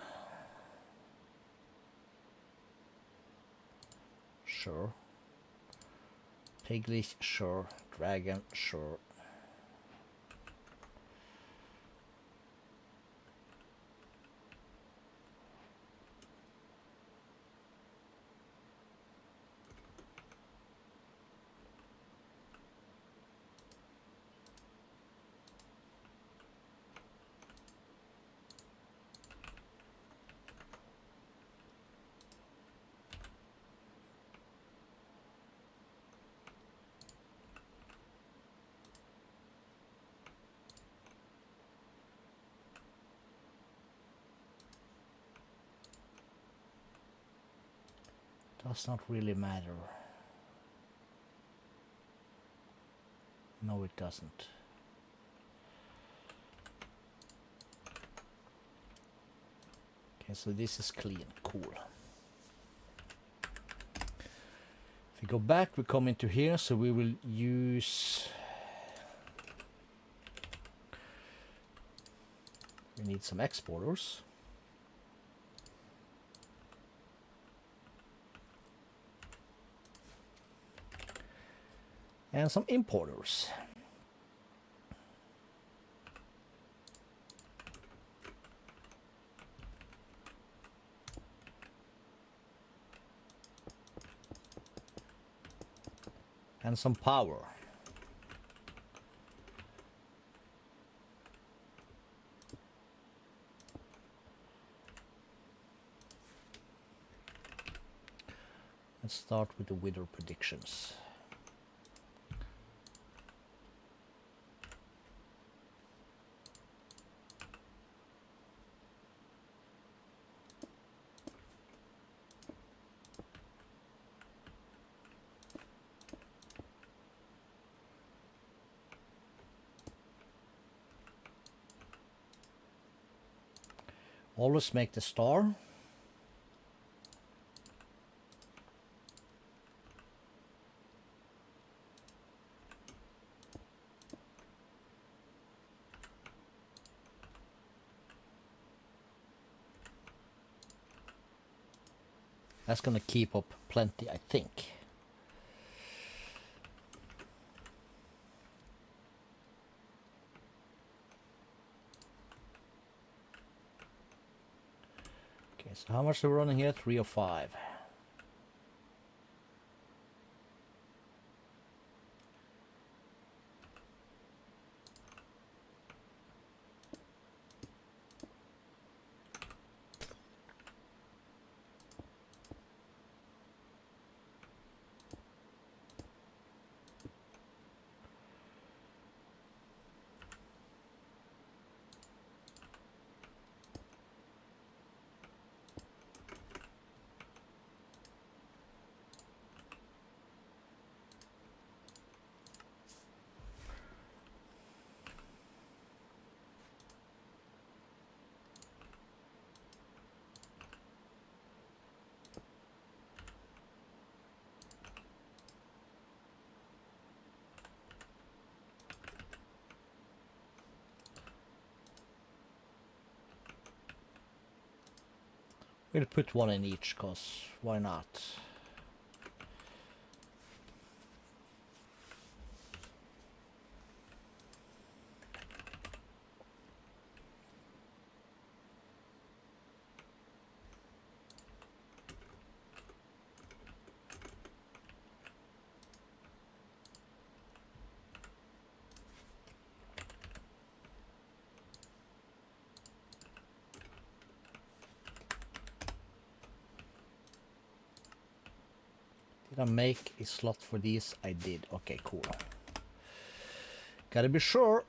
A: Sure. Piglich, sure. Dragon, sure. Does not really matter. No, it doesn't. Okay, so this is clean. Cool. If we go back, we come into here, so we will use... We need some exporters. And some importers. And some power. Let's start with the wither predictions. Always make the star. That's gonna keep up plenty, I think. Okay, so how much are we running here? 3 or 5? We'll put one in each, cause why not? Did I make a slot for these? I did. Okay, cool. Gotta be sure.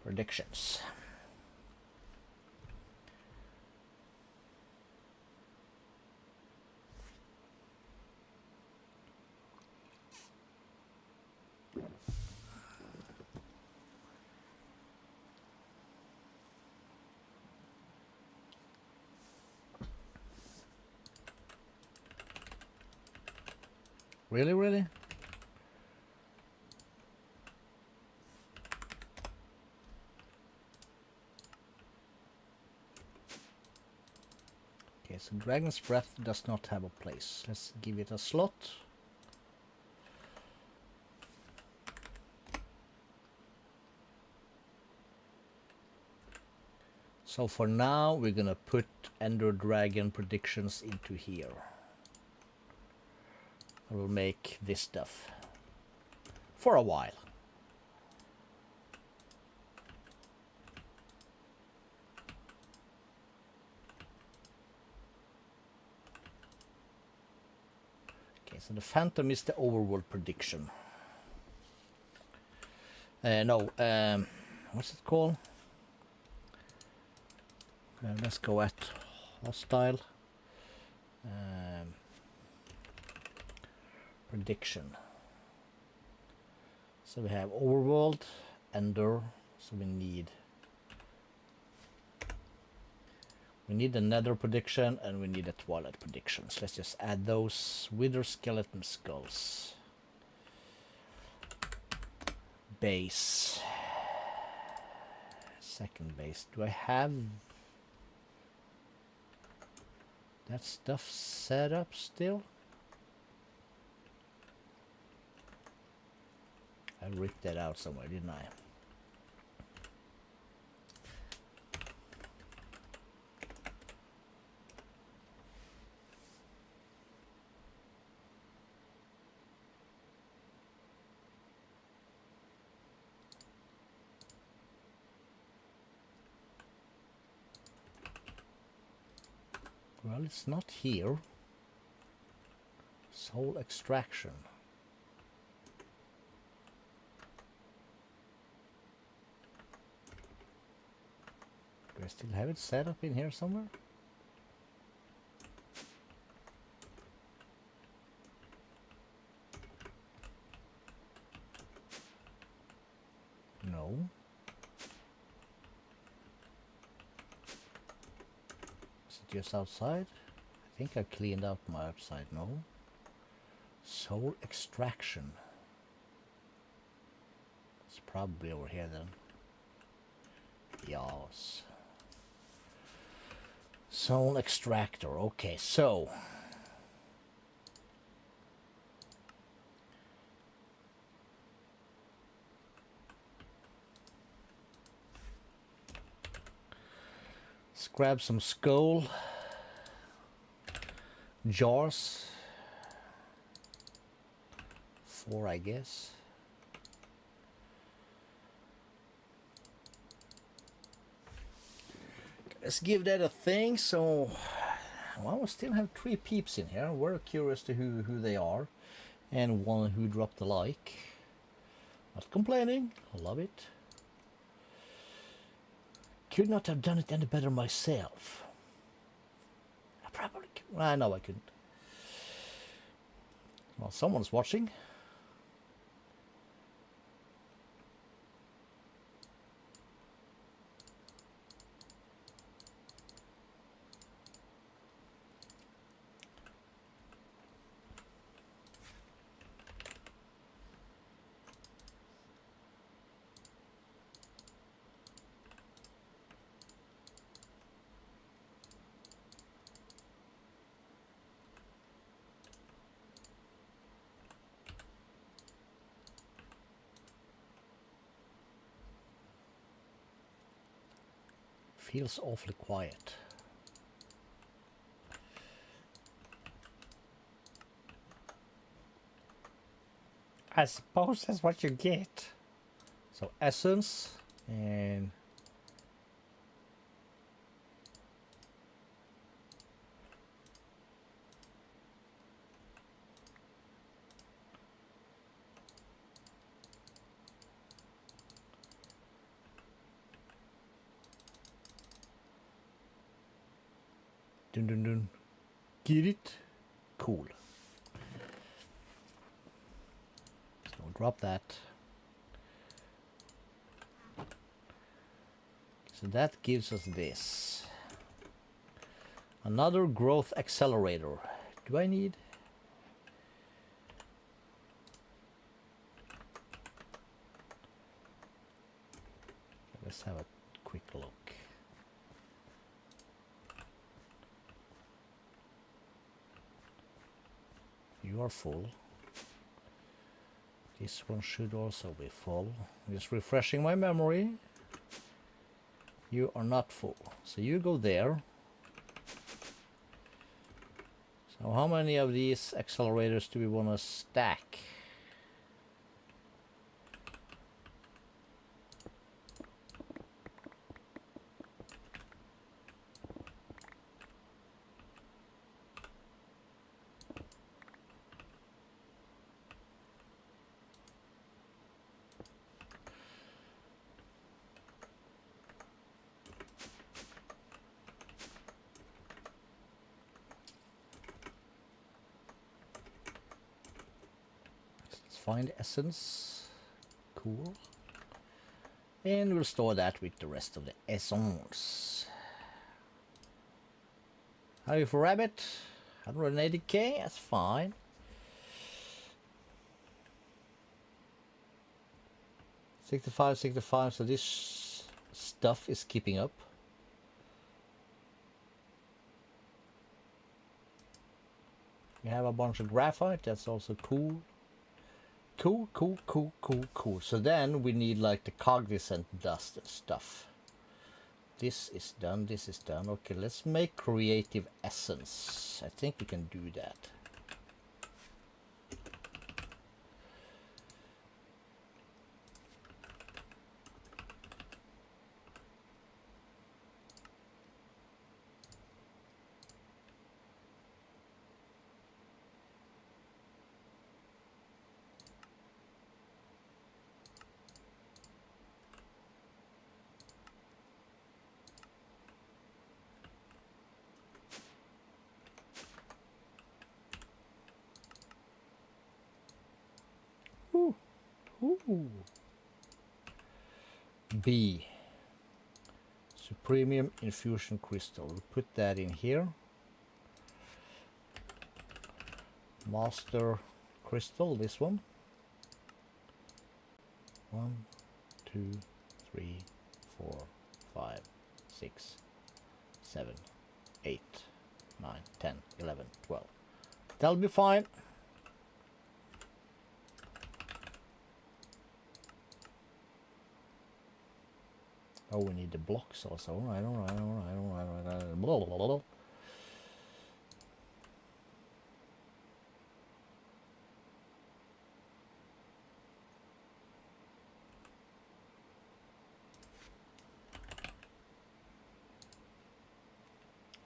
A: Predictions. Really, really? Okay, so Dragon's Breath does not have a place. Let's give it a slot. So for now, we're gonna put Ender Dragon predictions into here. I will make this stuff for a while. Okay, so the Phantom is the overworld prediction. No, what's it called? Let's go at hostile prediction. So we have overworld, Ender. So we need a Nether prediction and we need a Twilight prediction. So let's just add those Wither Skeleton Skulls. Base. Second base. Do I have that stuff set up still? I ripped that out somewhere, didn't I? Well, it's not here. Soul extraction. Do I still have it set up in here somewhere? No. Is it just outside? I think I cleaned out my outside. No. Soul extraction. It's probably over here then. Yes. Soul extractor. Okay, so let's grab some skull jars. 4, I guess. Let's give that a thing. So, well, we still have 3 peeps in here. We're curious to who they are, and one who dropped a like. Not complaining. I love it. Could not have done it any better myself. I probably could. I know I couldn't. Well, someone's watching. Feels awfully quiet. I suppose that's what you get. So essence and dun dun dun. Get it? Cool. So drop that. So that gives us this. Another growth accelerator. Do I need? Let's have a quick look. You are full. This one should also be full. Just refreshing my memory. You are not full. So you go there. So how many of these accelerators do we want to stack? Find essence. Cool. And we'll store that with the rest of the essence. How are you for rabbit? 180k, that's fine. $65, so this stuff is keeping up. We have a bunch of graphite, that's also cool. Cool. So then we need like the cognizant dust and stuff. This is done, this is done. Okay, let's make creative essence. I think we can do that. Ooh. B. Supremium infusion crystal. We'll put that in here. Master crystal, this one. 1, 2, 3, 4, 5, 6, 7, 8, 9, 10, 11, 12. That'll be fine. Oh, we need the blocks also. I don't know.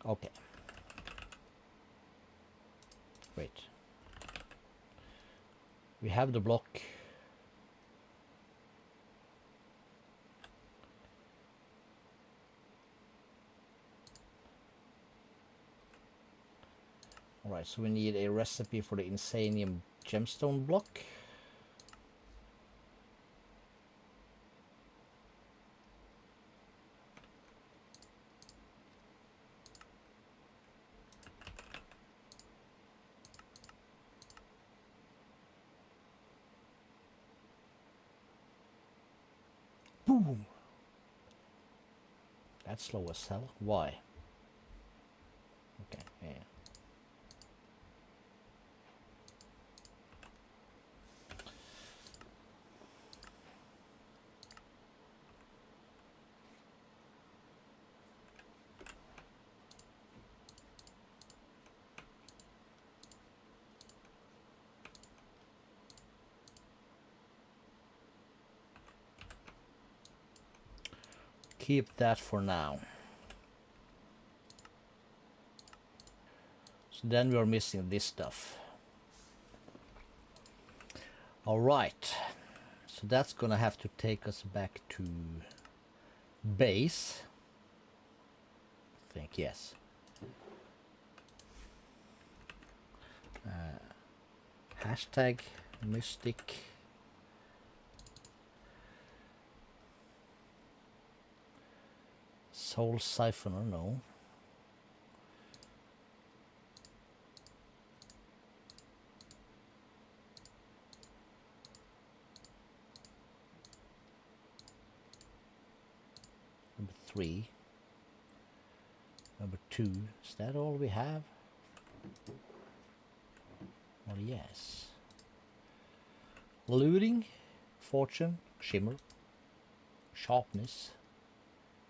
A: Okay. Wait. We have the block. Alright, so we need a recipe for the Insanium gemstone block. Boom! That's slow as hell. Why? Okay, yeah. Keep that for now. So then we are missing this stuff. All right. So that's gonna have to take us back to base. I think, yes. Hashtag mystic. Soul siphoner, no. 3. Number 2. Is that all we have? Well, yes. Looting, fortune, shimmer, sharpness,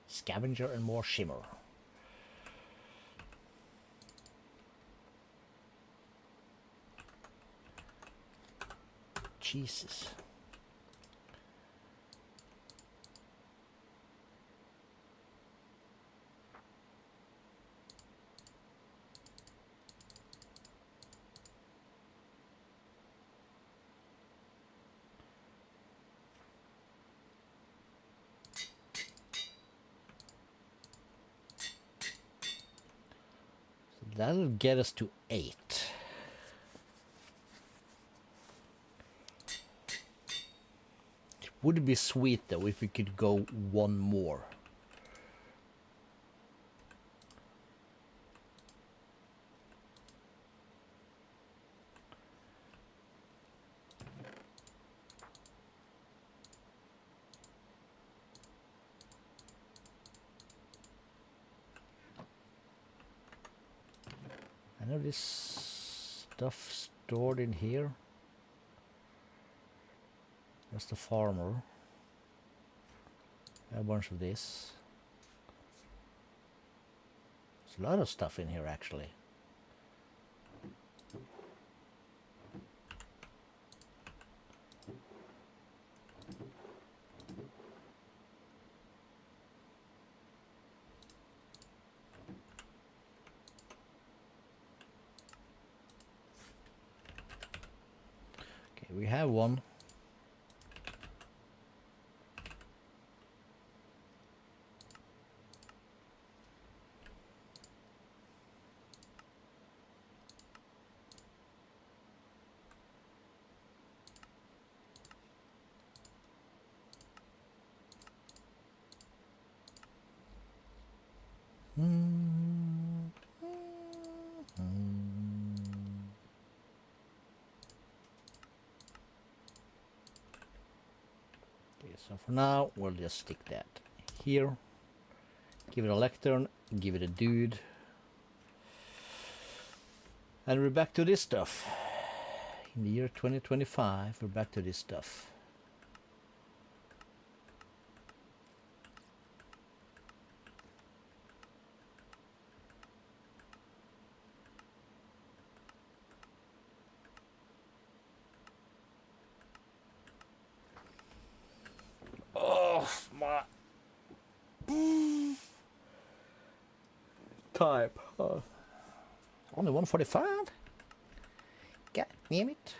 A: scavenger, and more shimmer. Jesus. That'll get us to 8. It would be sweet though if we could go one more. I know this stuff stored in here. That's the farmer. A bunch of this. There's a lot of stuff in here actually. Okay, we have one. So for now, we'll just stick that here. Give it a lectern, give it a dude. And we're back to this stuff. In the year 2025, we're back to this stuff. Type. Only 145? God damn it.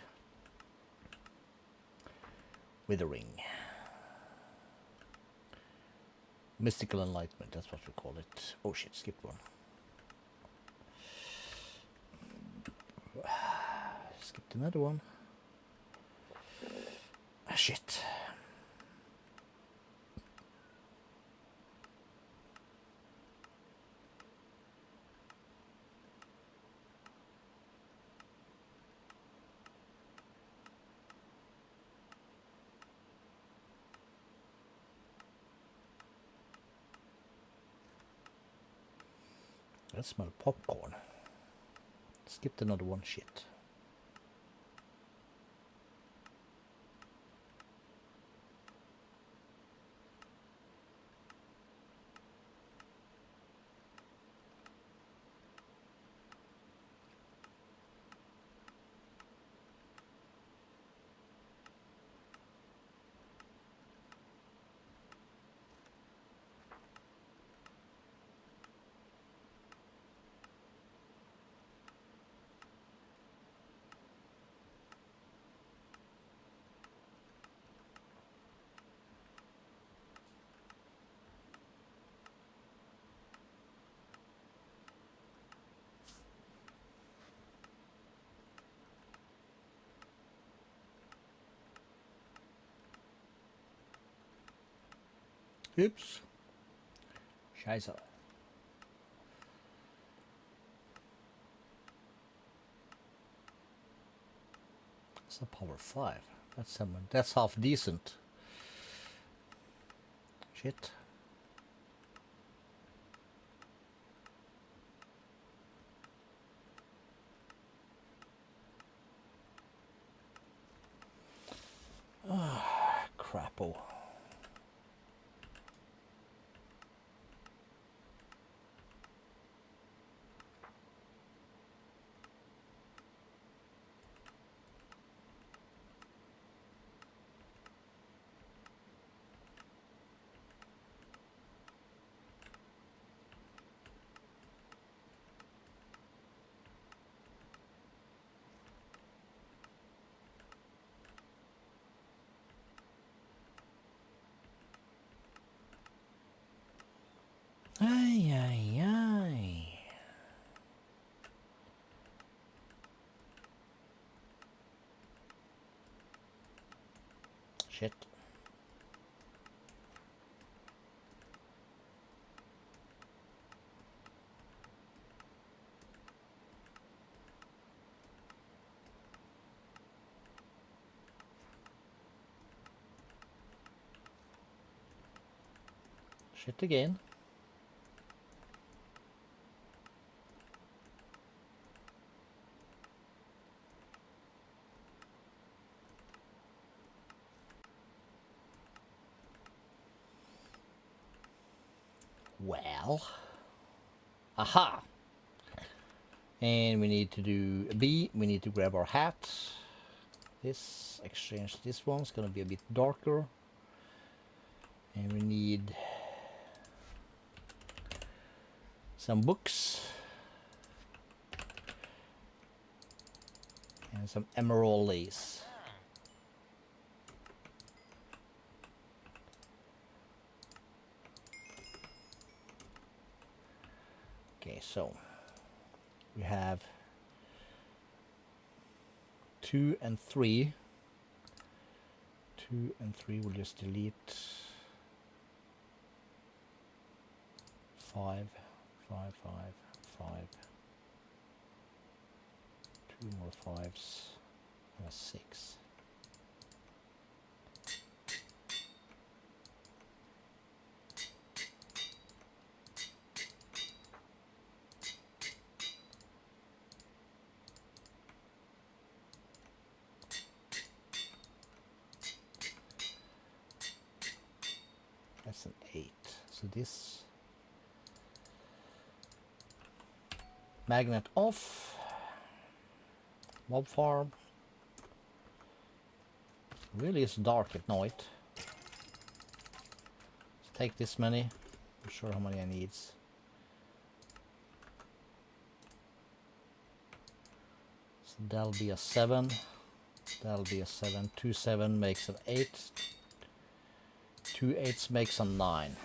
A: Withering. Mystical enlightenment, that's what we call it. Oh shit, skipped one. Skipped another one. Ah, shit. I smell popcorn. Skipped another one, shit. Oops. Scheiße. It's a power 5. That's half decent. Shit. depot. Ay, ay, ay. Shit. Shit again. Well, aha! And we need to do a B. We need to grab our hat. This, exchange this one. It's gonna be a bit darker. And we need some books. And some emerald lace. Okay, so we have 2 and 3. 2 and 3 will just delete 5, 5, 5, 5. 2 more 5s and a 6. That's an 8. So this magnet off. Mob farm. Really is dark at night. Let's take this many. I'm sure how many I need. So that'll be a 7. That'll be a 7. 2 7 makes an 8. 2 8s makes a 9.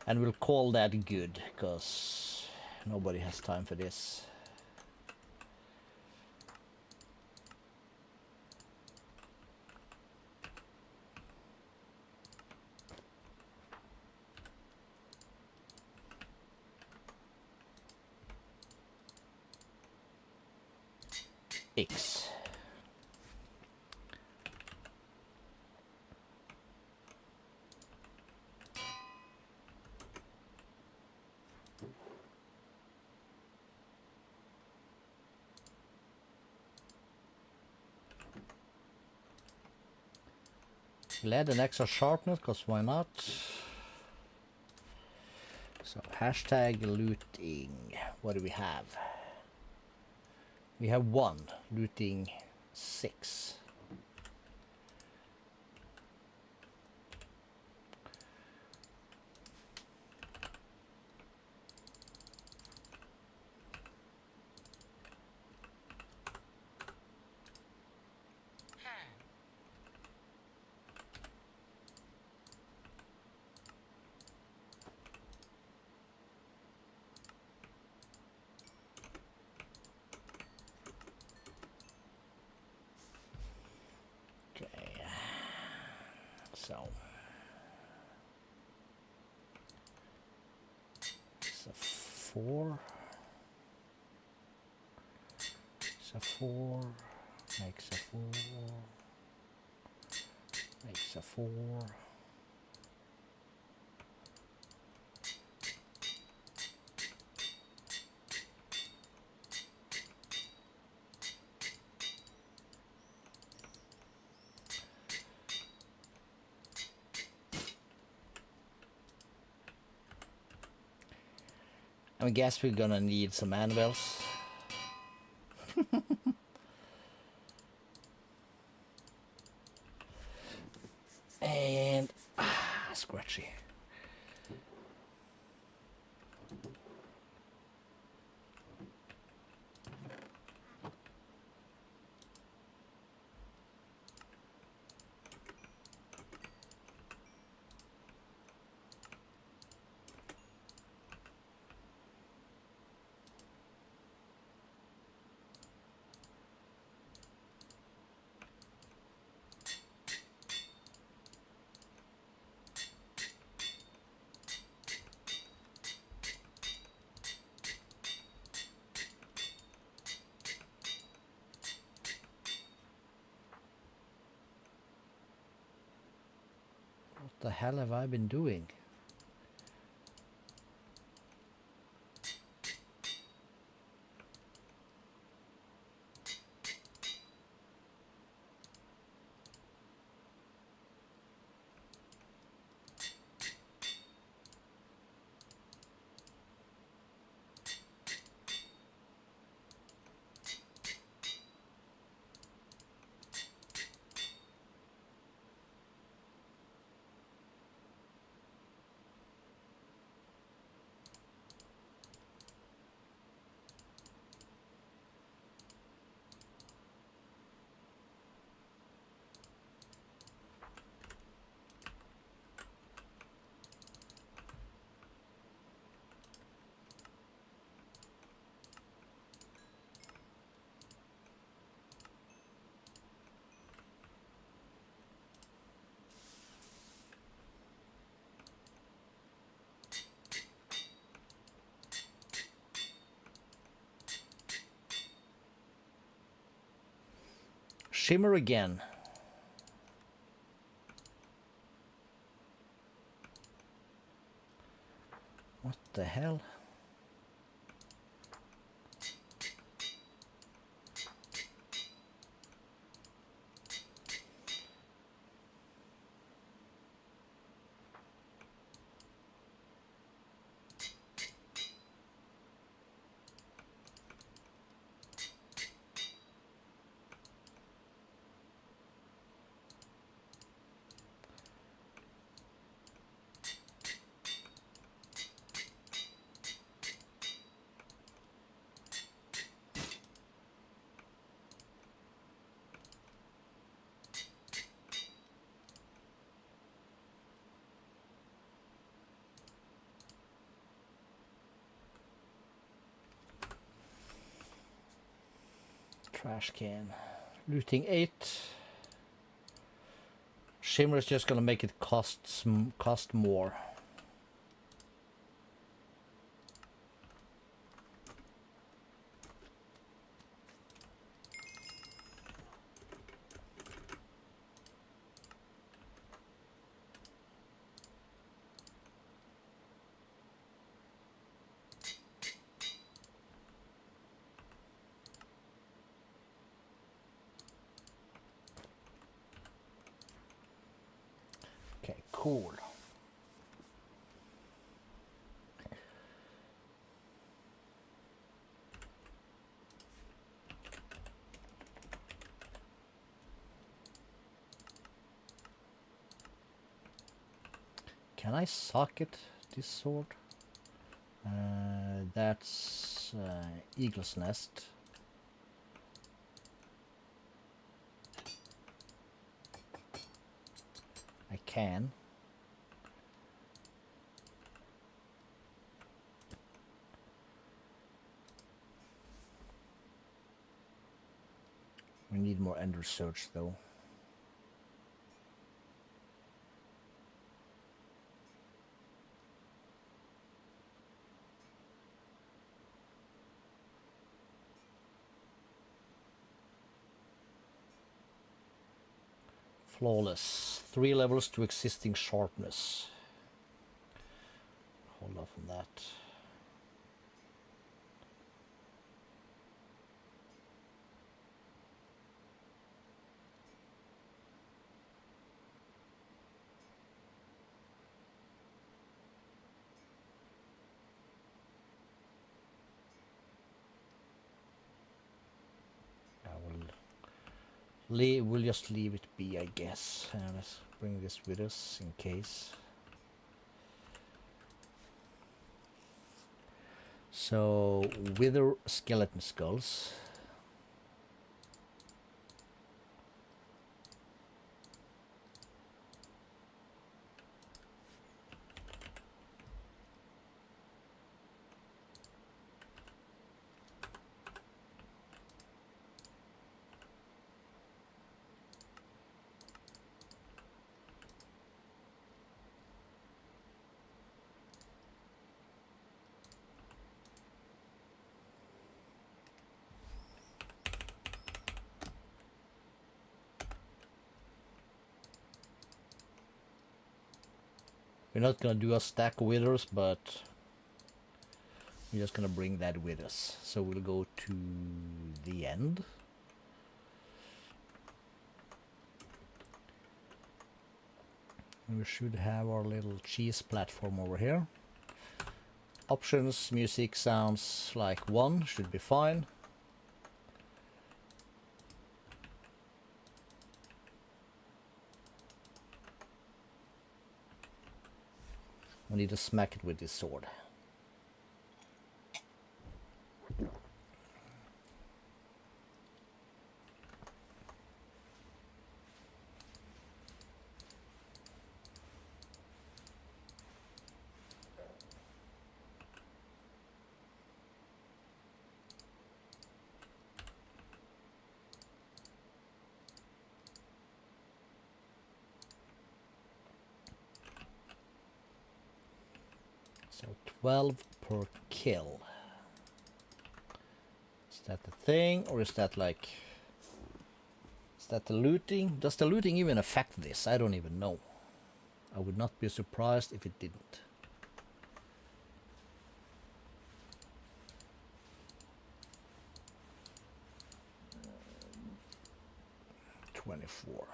A: And we'll call that good, because nobody has time for this. X. We'll add an extra sharpness, because why not? So hashtag looting. What do we have? We have 1 looting 6. So it's a 4. It's a 4. Makes a 4. Makes a 4. I guess we're gonna need some anvils. And scratchy. What the hell have I been doing? Shimmer again. What the hell? Trash can. Looting 8. Shimmer is just gonna make it cost more. Okay, cool. Can I socket this sword? That's Eagle's Nest. I can. We need more Ender Search though. Flawless. 3 levels to existing sharpness. Hold off on that. We'll just leave it be, I guess. Let's bring this with us in case. So, wither skeleton skulls. We're not gonna do a stack of withers, but we're just gonna bring that with us. So we'll go to the end. And we should have our little cheese platform over here. Options, music sounds like 1, should be fine. We need to smack it with this sword. So 12 per kill. Is that the thing, or is that like... Is that the looting? Does the looting even affect this? I don't even know. I would not be surprised if it didn't. 24.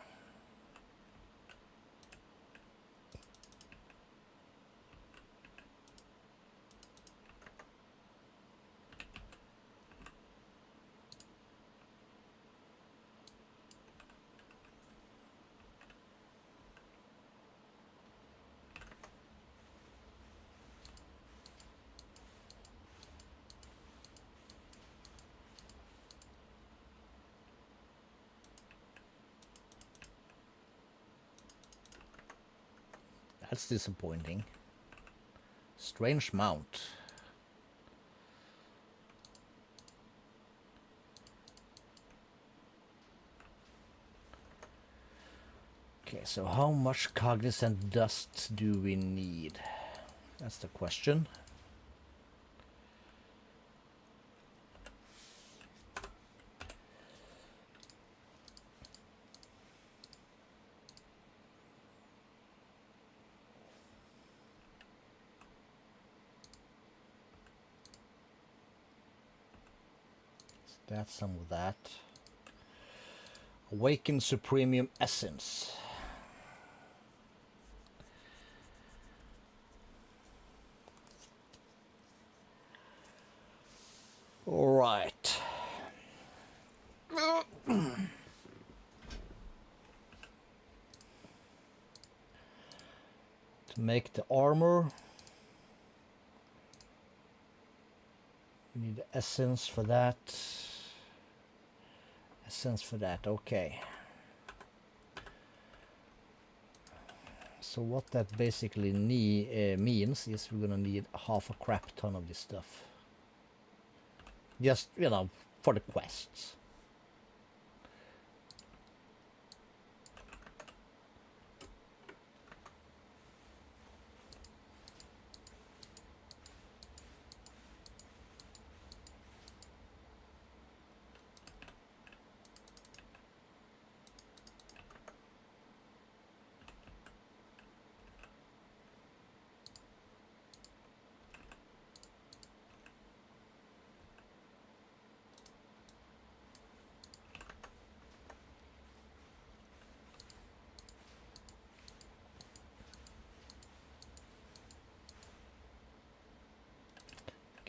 A: That's disappointing. Strange mount. Okay, so how much cognizant dust do we need? That's the question. That's some of that. Awakened Supremium Essence. All right. To make the armor, we need essence for that. Essence for that, okay. So what that basically means is we're gonna need half a crap ton of this stuff. Just, you know, for the quests.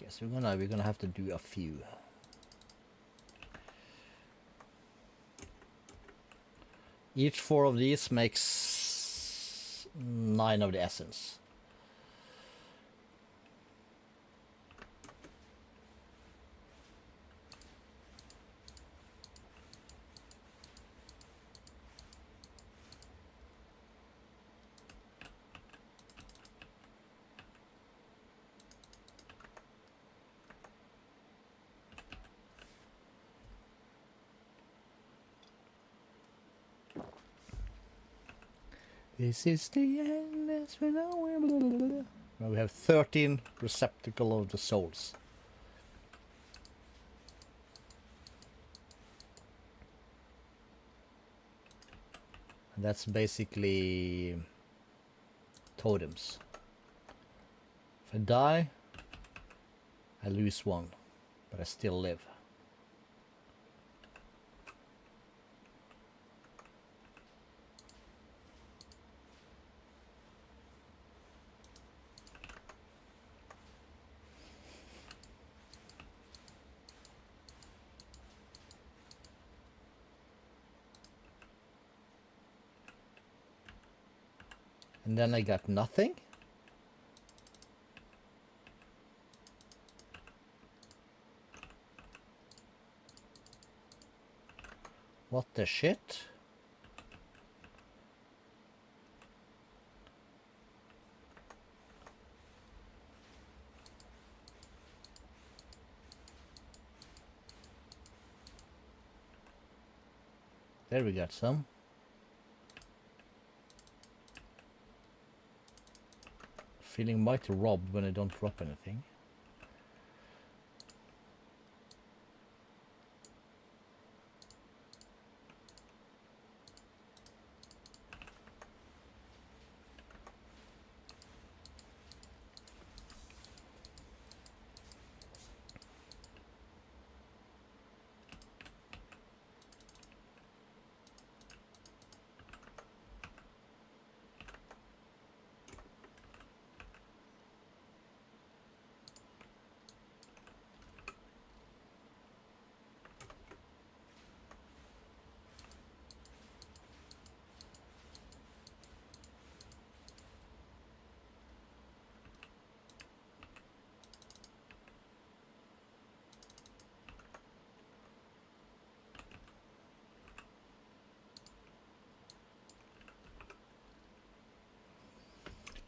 A: So we're gonna have to do a few. Each 4 of these makes 9 of the essence. This is the end as we know. Now we have 13 receptacle of the souls. And that's basically totems. If I die, I lose 1, but I still live. And then I got nothing. What the shit? There we got some. Feeling mighty robbed when I don't drop anything.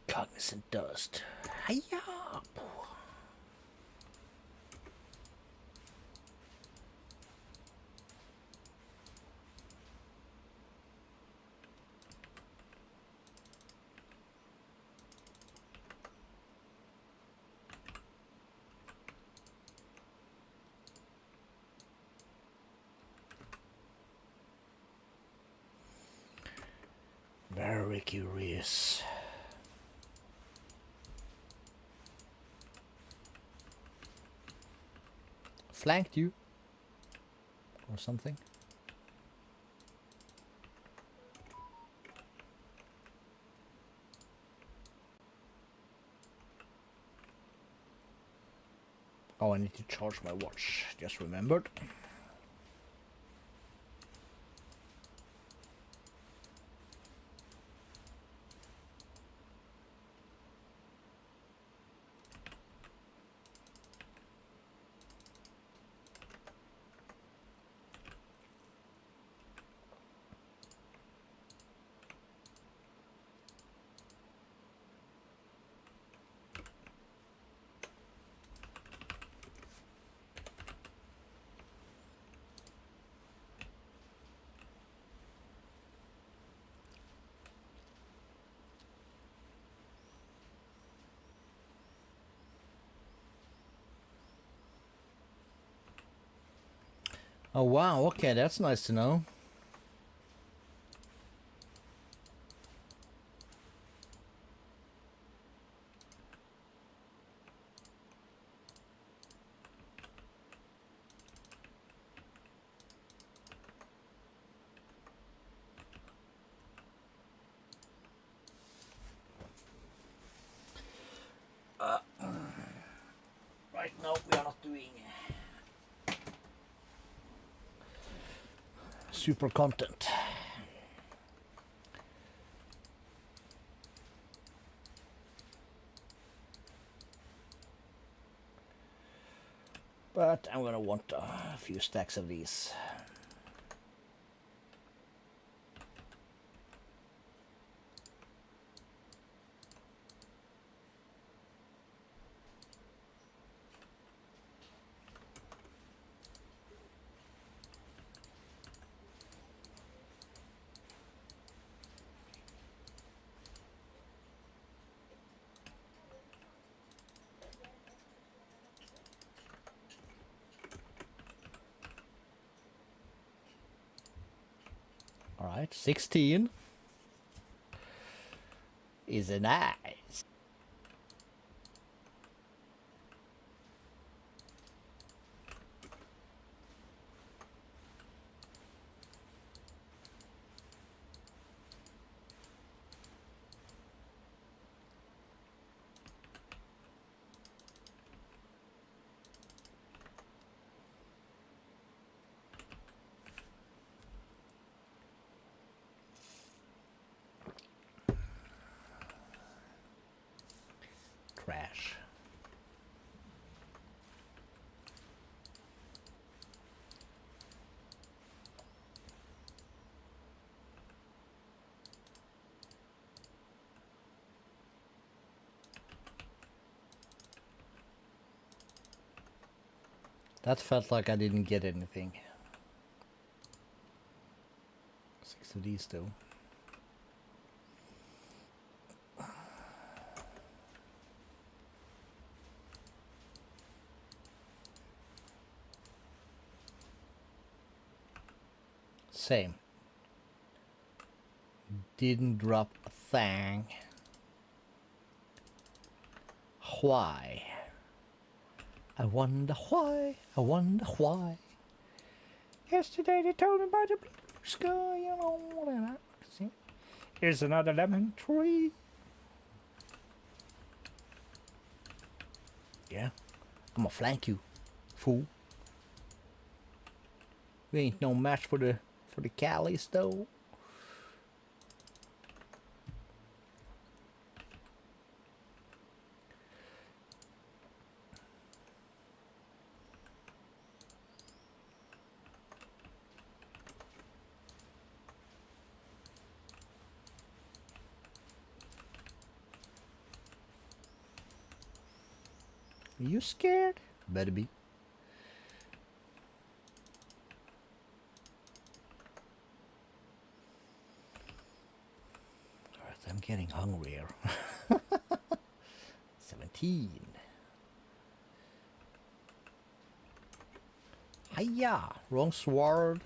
A: Cognizant dust. Hiya! Very curious. Flanked you or something. Oh, I need to charge my watch. Just remembered. Oh wow, okay, that's nice to know. Right now we are not doing super content. But I'm gonna want a few stacks of these. All right, 16 is a nice. Trash. That felt like I didn't get anything. 6 of these though. Same. Didn't drop a thing. Why? I wonder why. I wonder why. Yesterday they told me about the blue sky, you know, and I see. Here's another lemon tree. Yeah, I'm gonna flank you, fool. We ain't no match for the Calisto. Are you scared? Better be. Alright, I'm getting hungrier. 17. Hiya! Wrong sword.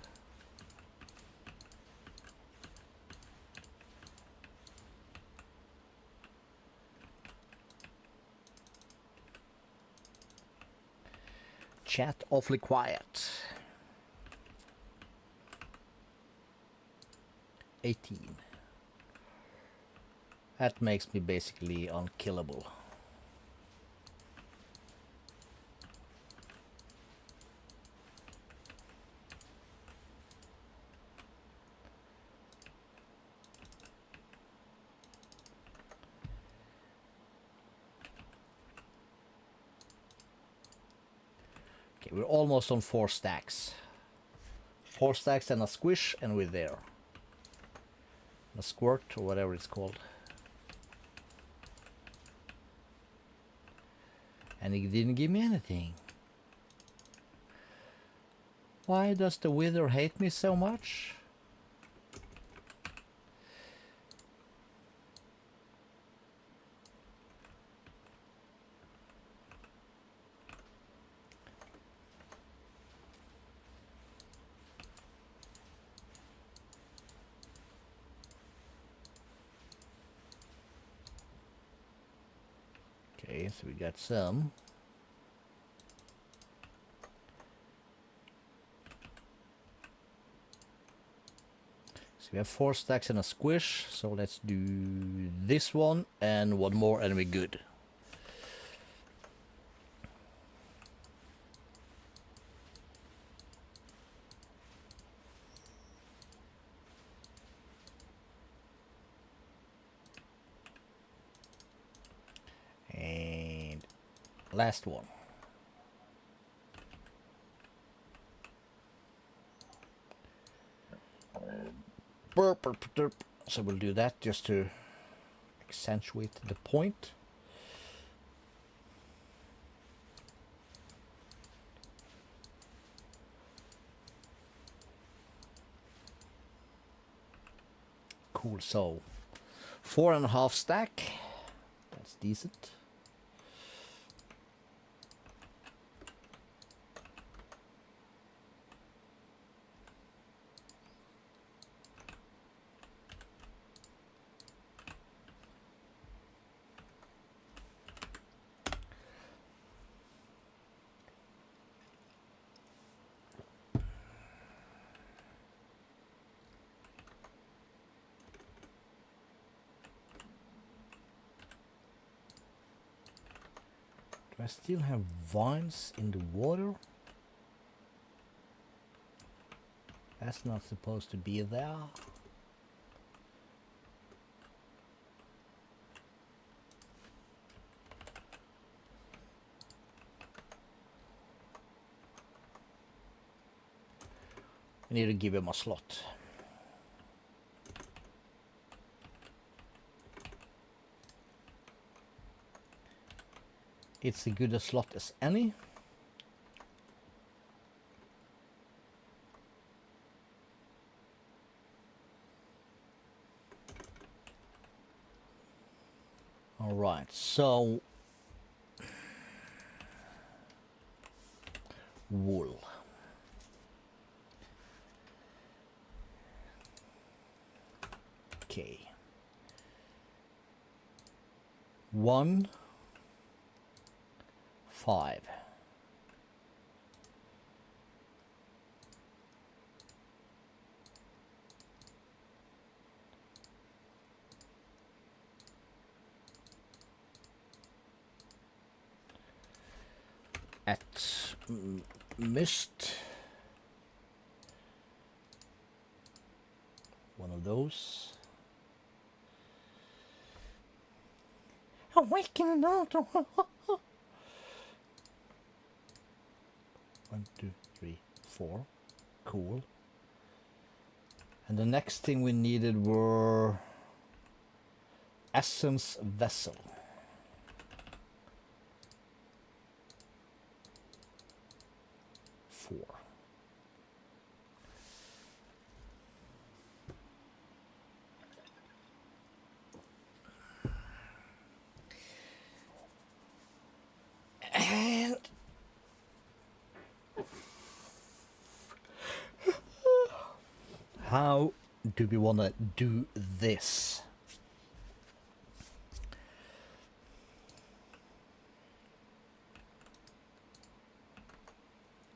A: Chat awfully quiet. 18. That makes me basically unkillable. Okay, we're almost on 4 stacks. 4 stacks and a squish, and we're there. A squirt, or whatever it's called. And he didn't give me anything. Why does the wither hate me so much? Okay, so we got some. So we have 4 stacks and a squish, so let's do this one and one more and we're good. And last one. So we'll do that just to accentuate the point. Cool, so 4.5 stack, that's decent. Do I still have vines in the water? That's not supposed to be there. I need to give him a slot. It's as good a slot as any. All right, so wool. Okay. 1, 5. At mist, one of those. Awaken out. 1, 2, 3, 4. Cool. And the next thing we needed were essence vessel. 4. And how do we want to do this?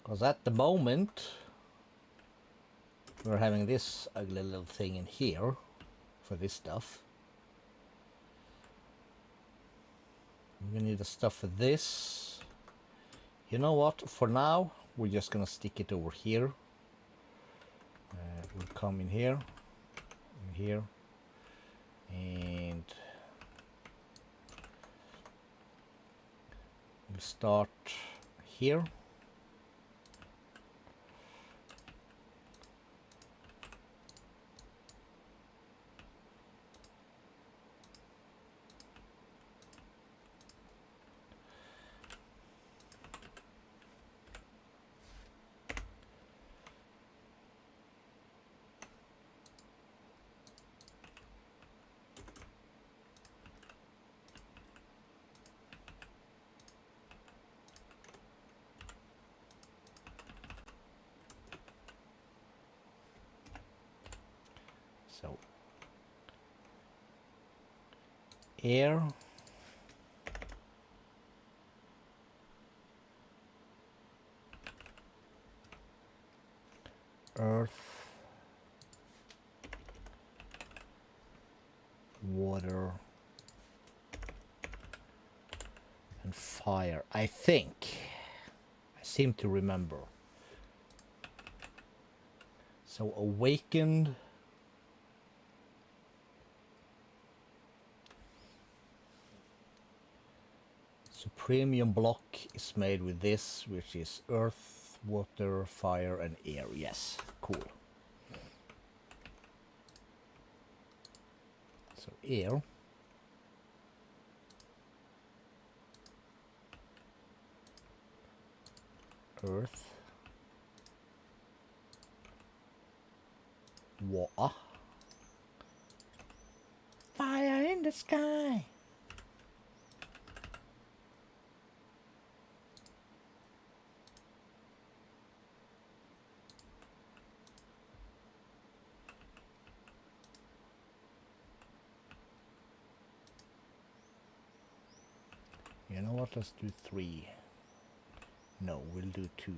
A: Because at the moment we're having this ugly little thing in here for this stuff. We need the stuff for this. You know what? For now, we're just gonna stick it over here. We'll come in here, and we'll start here. So air, earth, water, and fire. I seem to remember. So awakened. So premium block is made with this, which is earth, water, fire, and air. Yes, cool. So air. Earth. Water. Fire in the sky. You know what, let's do 3. No, we'll do 2.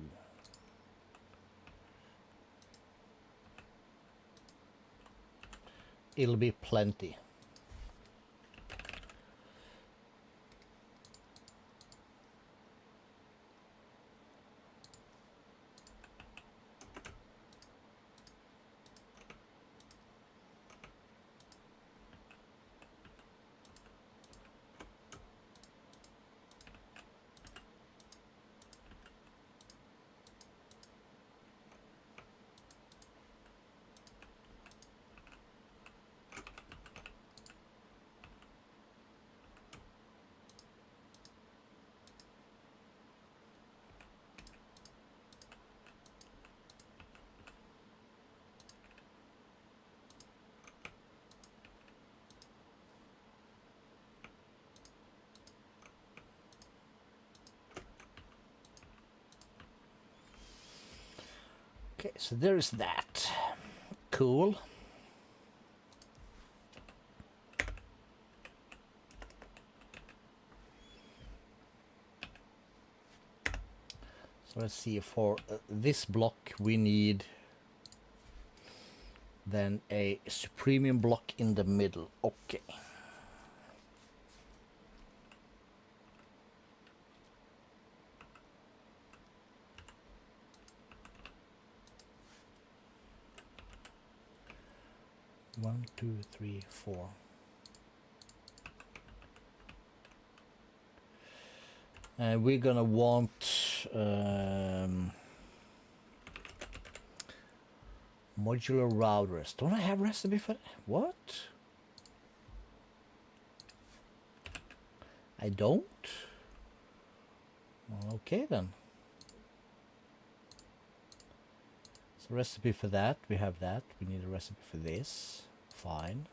A: It'll be plenty. Okay, so there is that. Cool. So let's see, for this block we need then a supremium block in the middle. Okay. One, two, three, four. And we're gonna want modular routers. Don't I have recipe for that? What? I don't? Well, okay then. So recipe for that, we have that. We need a recipe for this. Fine.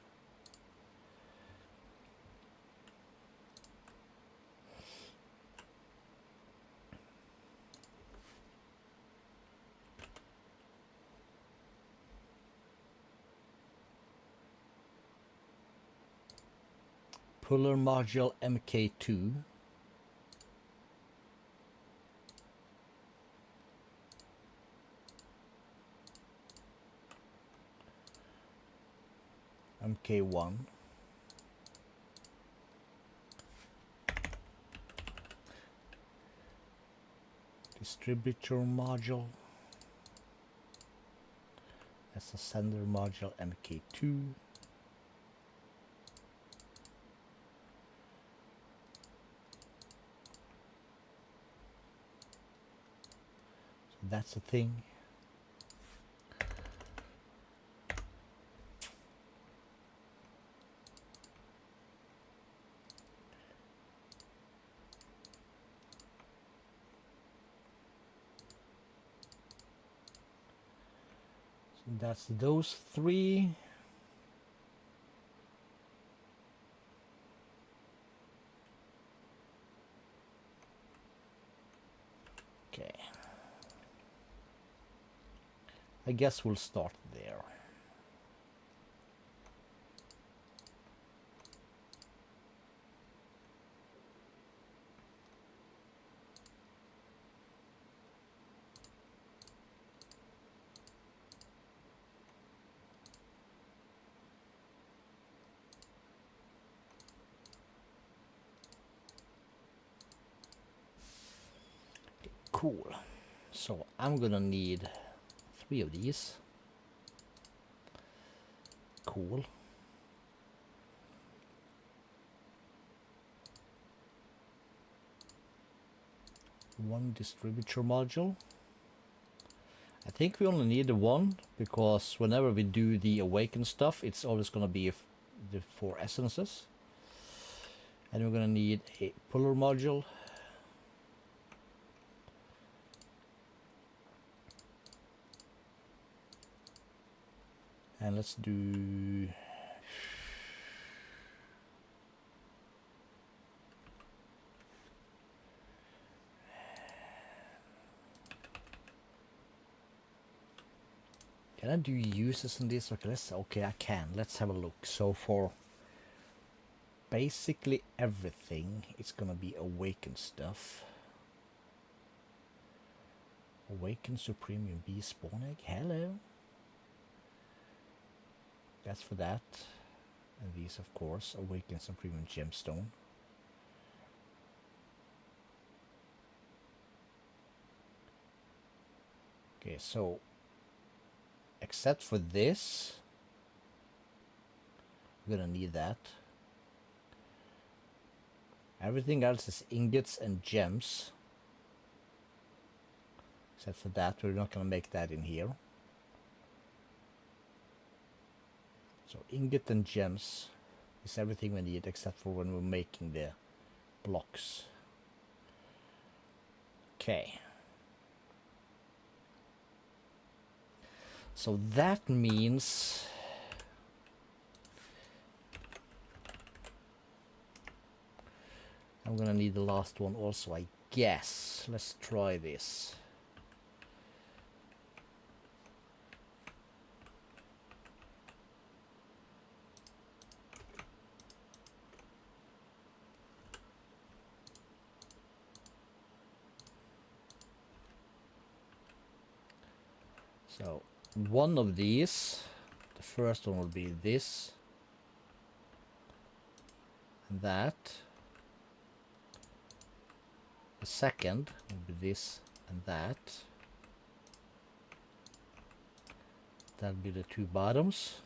A: Puller module MK2. MK1. Distributor module. That's a sender module MK2. So that's the thing. That's those 3. Okay. I guess we'll start there. Cool. So I'm gonna need 3 of these. Cool. One distributor module. I think we only need the one because whenever we do the awaken stuff, it's always gonna be the 4 essences. And we're going to need a puller module. And let's do... Can I do uses in this? Okay, I can. Let's have a look. So for basically everything, it's gonna be awakened stuff. Awaken Supremium Bee Spawn Egg. Hello. That's for that. And these, of course, Awaken Supremium Gemstone. Okay, so except for this, we're gonna need that. Everything else is ingots and gems. Except for that, we're not gonna make that in here. So ingot and gems is everything we need except for when we're making the blocks. Okay. So that means I'm gonna need the last one also, I guess. Let's try this. So one of these, the first one will be this and that. The second will be this and that. That'll be the 2 bottoms.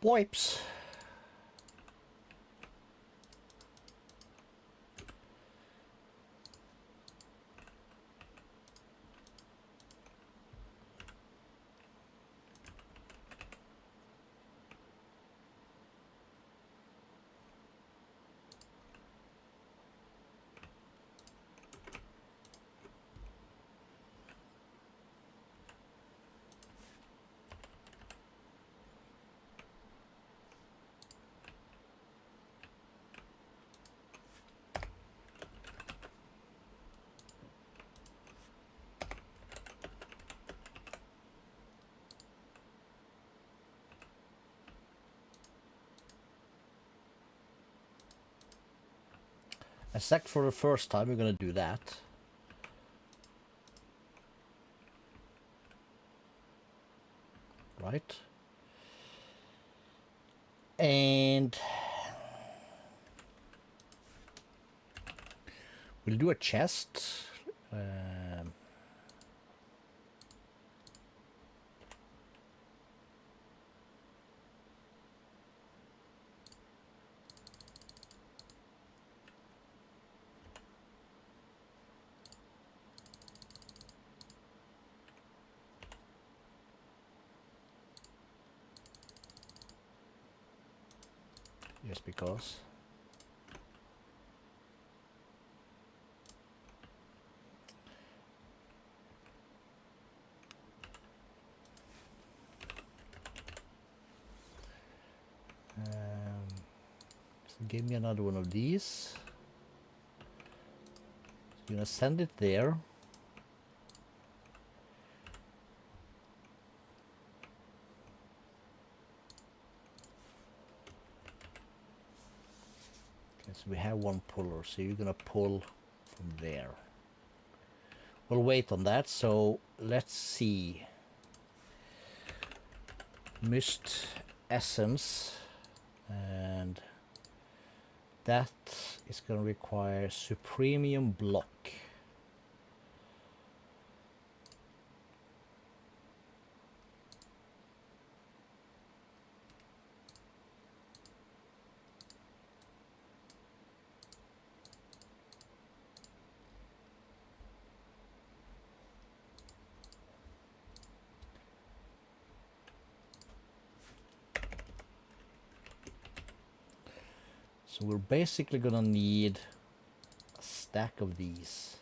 A: Wipes. Except for the first time, we're gonna do that. Right? And we'll do a chest. Just because. So give me another one of these. I'm gonna send it there. So we have one puller, so you're gonna pull from there. We'll wait on that, so let's see. Mist essence, and that is gonna require supremium block. So we're basically gonna need a stack of these.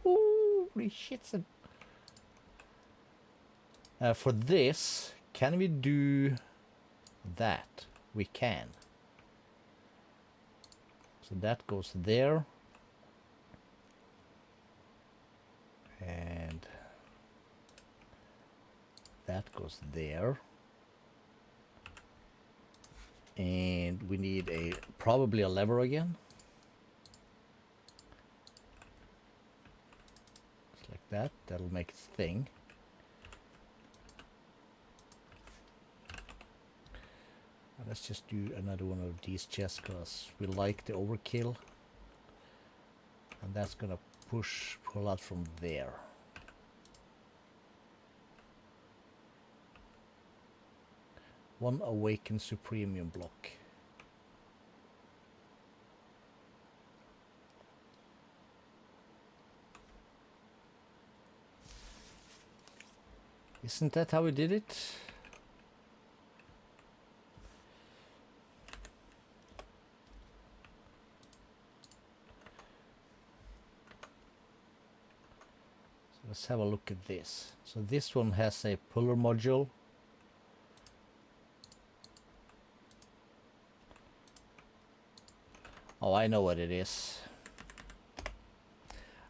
A: Holy shit. For this, can we do that? We can. So that goes there. And that goes there. And we need probably a lever again. Just like that. That'll make its thing. And let's just do another one of these chests because we like the overkill. And that's gonna pull out from there. One awakened supremium block. Isn't that how we did it? So let's have a look at this. So this one has a puller module. Oh, I know what it is.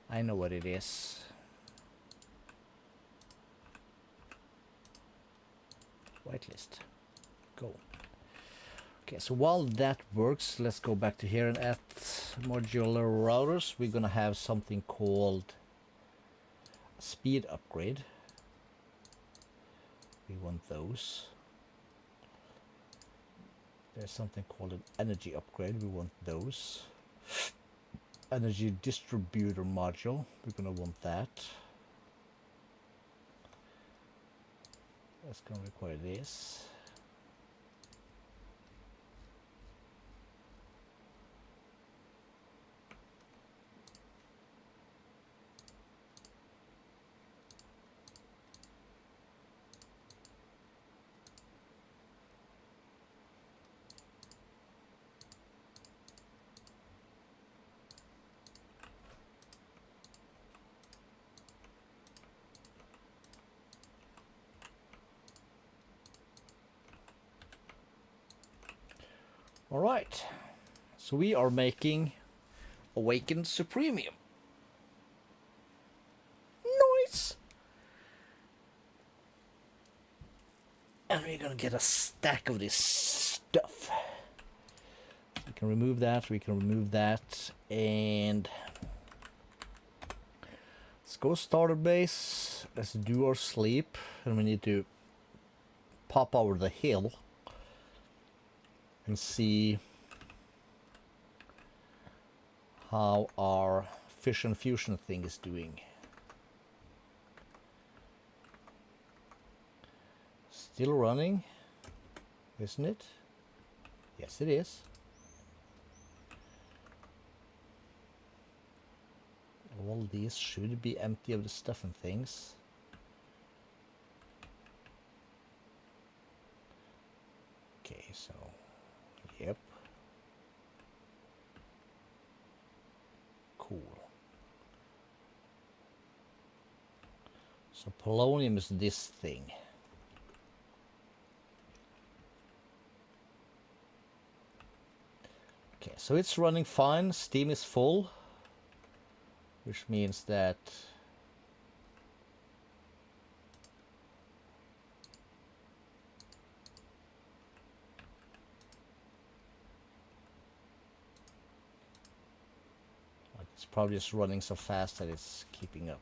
A: I know what it is. Whitelist. Go. Okay, so while that works, let's go back to here and at modular routers. We're gonna have something called a speed upgrade. We want those. There's something called an energy upgrade. We want those. Energy distributor module. We're gonna want that. That's gonna require this. All right, so we are making Awakened Supremium. Nice! And we're gonna get a stack of this stuff. We can remove that, and let's go starter base. Let's do our sleep, and we need to pop over the hill and see how our fission fusion thing is doing. Still running, isn't it? Yes, it is. All these should be empty of the stuff and things. Okay, so yep. Cool. So polonium is this thing. Okay, so it's running fine. Steam is full, which means that it's probably just running so fast that it's keeping up.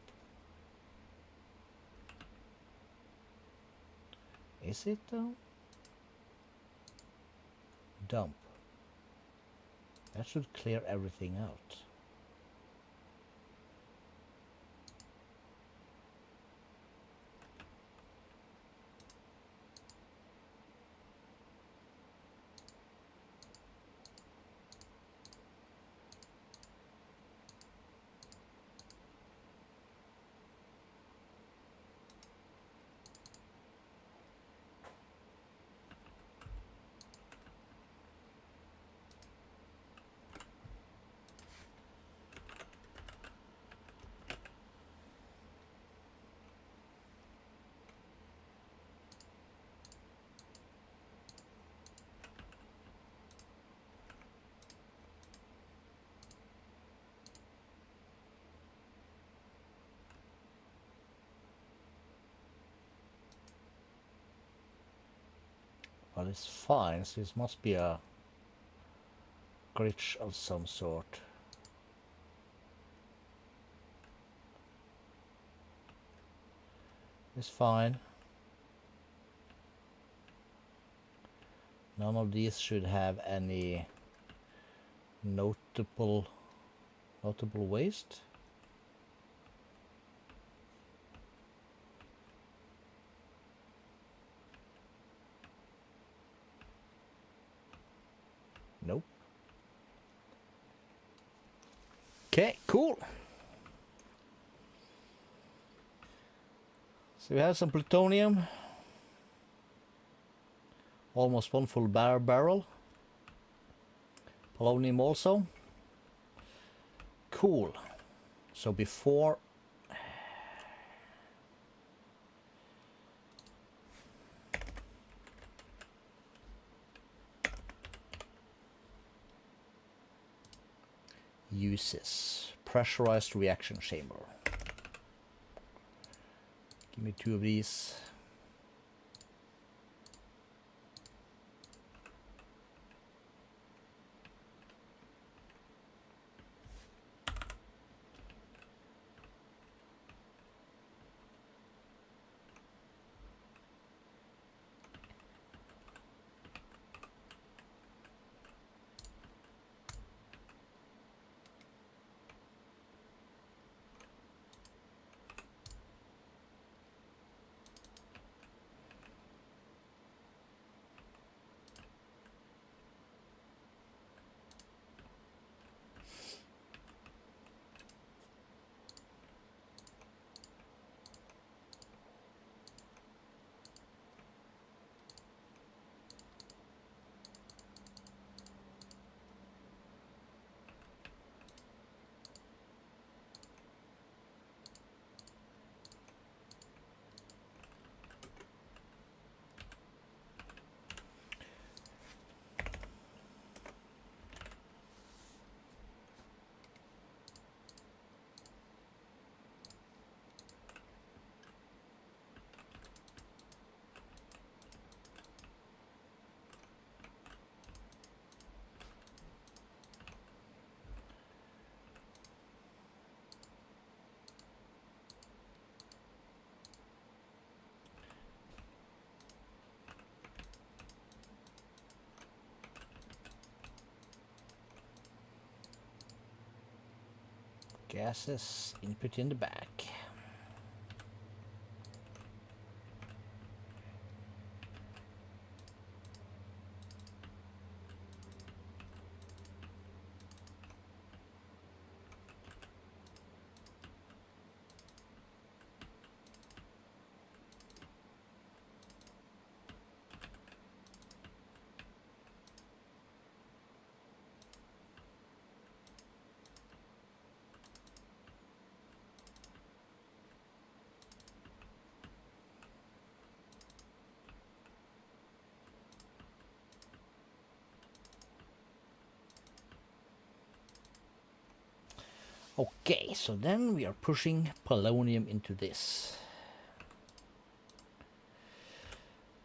A: Is it though? Dump. That should clear everything out. But it's fine, so this must be a glitch of some sort. It's fine. None of these should have any notable waste. Nope. Okay, cool. So we have some plutonium. Almost one full barrel. Polonium also. Cool. So before uses pressurized reaction chamber. Give me 2 of these. Gases input in the back. Okay, so then we are pushing polonium into this.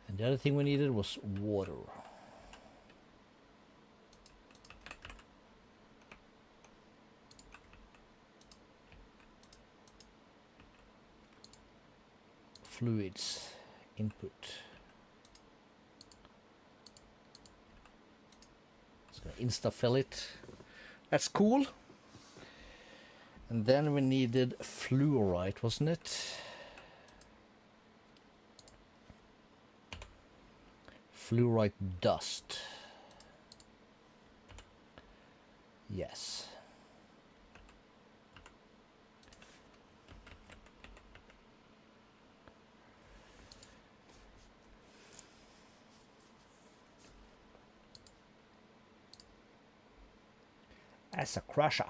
A: And the other thing we needed was water. Fluids input. It's gonna insta-fill it. That's cool. And then we needed fluorite, wasn't it? Fluorite dust. Yes. As a crusher.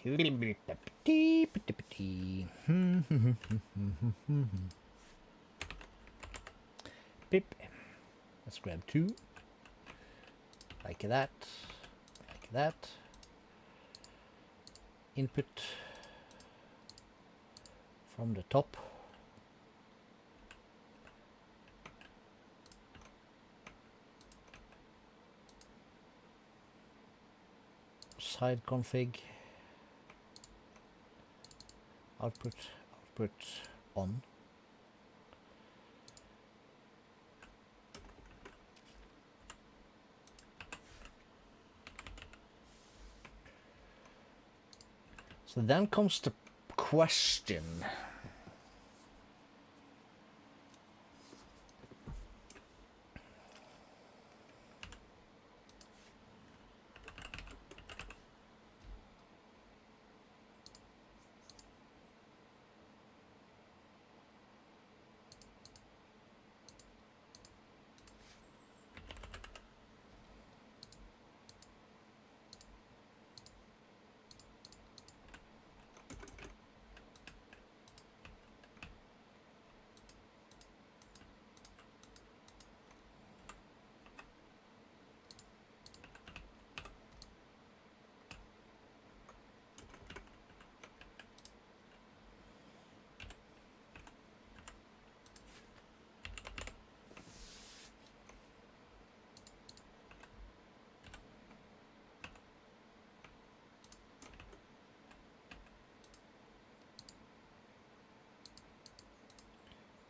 A: Pip. Let's grab 2. Like that. Like that. Input from the top. Side config. Output on. So then comes the question.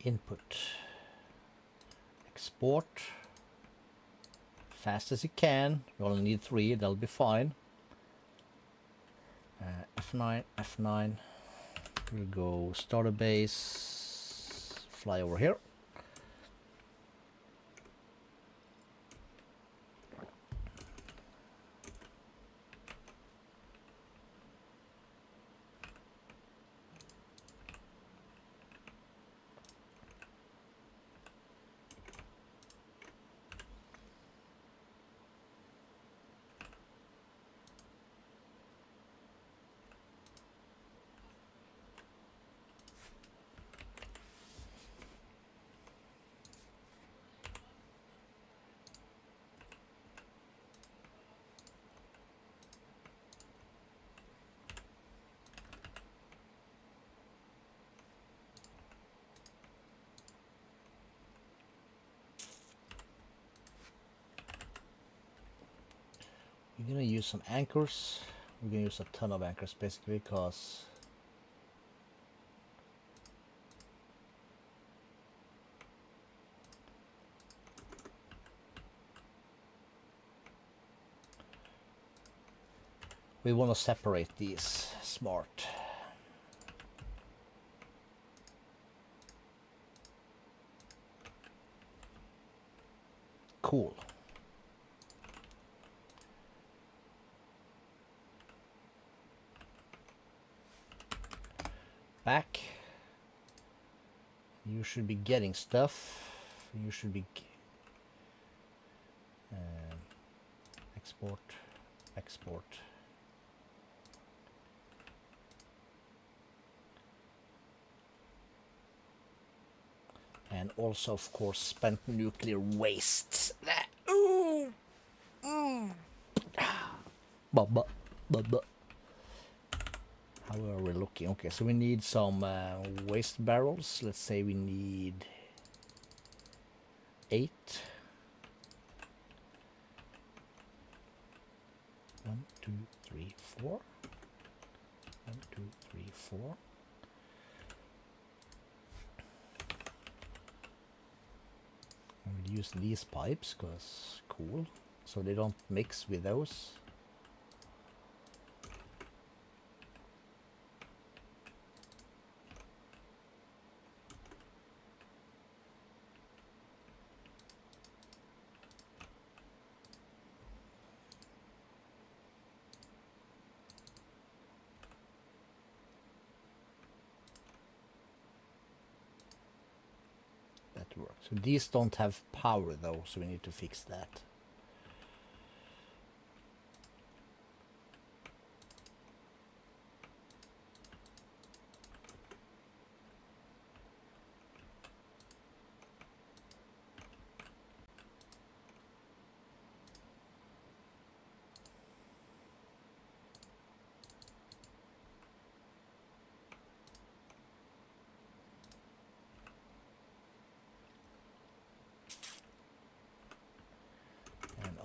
A: Input, export, fast as you can. You only need 3, that'll be fine. F9, F9. We'll go starter base, fly over here. We're gonna use some anchors. We're gonna use a ton of anchors basically because we want to separate these smart. Cool. Back. You should be getting stuff. You should be export, export. And also, of course, spent nuclear waste. Ooh. Bubba, bubba. How are we looking? Okay, so we need some waste barrels. Let's say we need 8. 1, 2, 3, 4. 1, 2, 3, 4. We'll use these pipes because cool, so they don't mix with those. Works. So these don't have power though, so we need to fix that.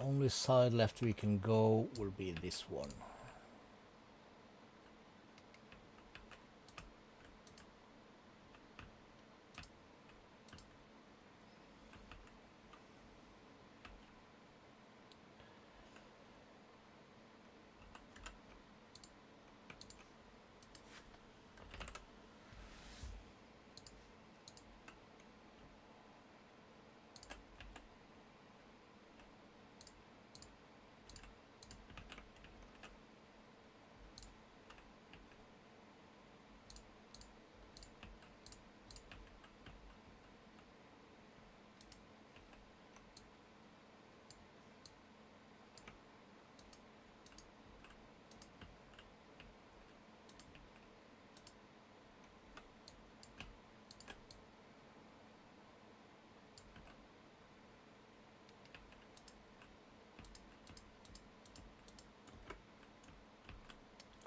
A: only side left we can go will be this one.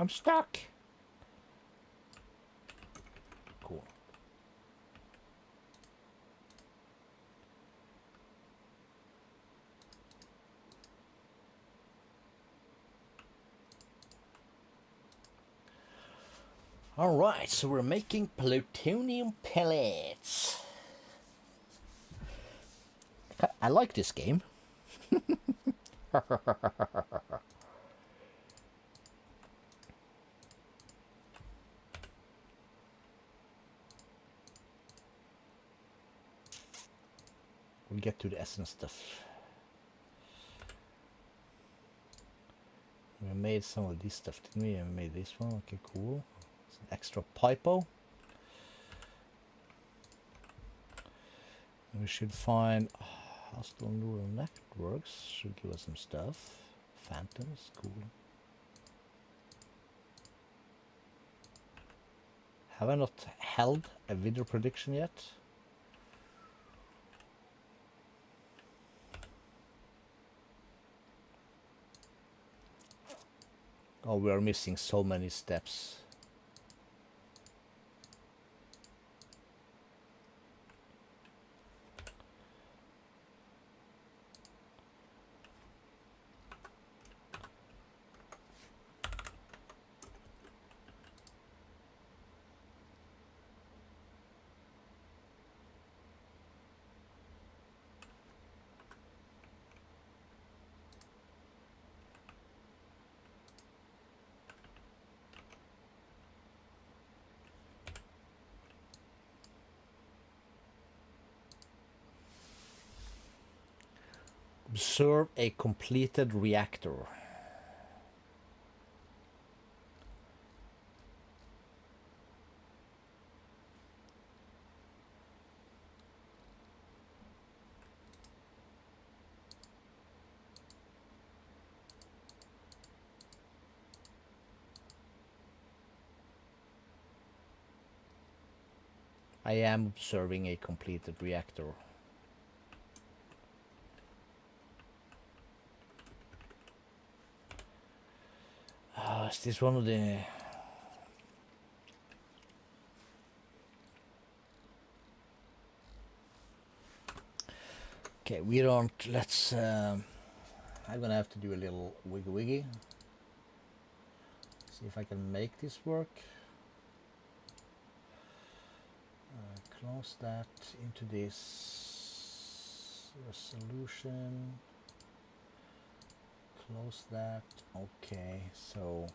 A: I'm stuck. Cool. All right, so we're making plutonium pellets. I like this game. We'll get to the essence stuff. We made some of this stuff, didn't we? We made this one. Okay, cool. It's an extra pipo. And we should find hostile neural networks. Should give us some stuff. Phantoms, cool. Have I not held a video prediction yet? Oh, we are missing so many steps. Observe a completed reactor. I am observing a completed reactor. Is this one of the... Okay, we don't... Let's... I'm gonna have to do a little wiggy. See if I can make this work. Close that into this resolution. Close that. Okay, so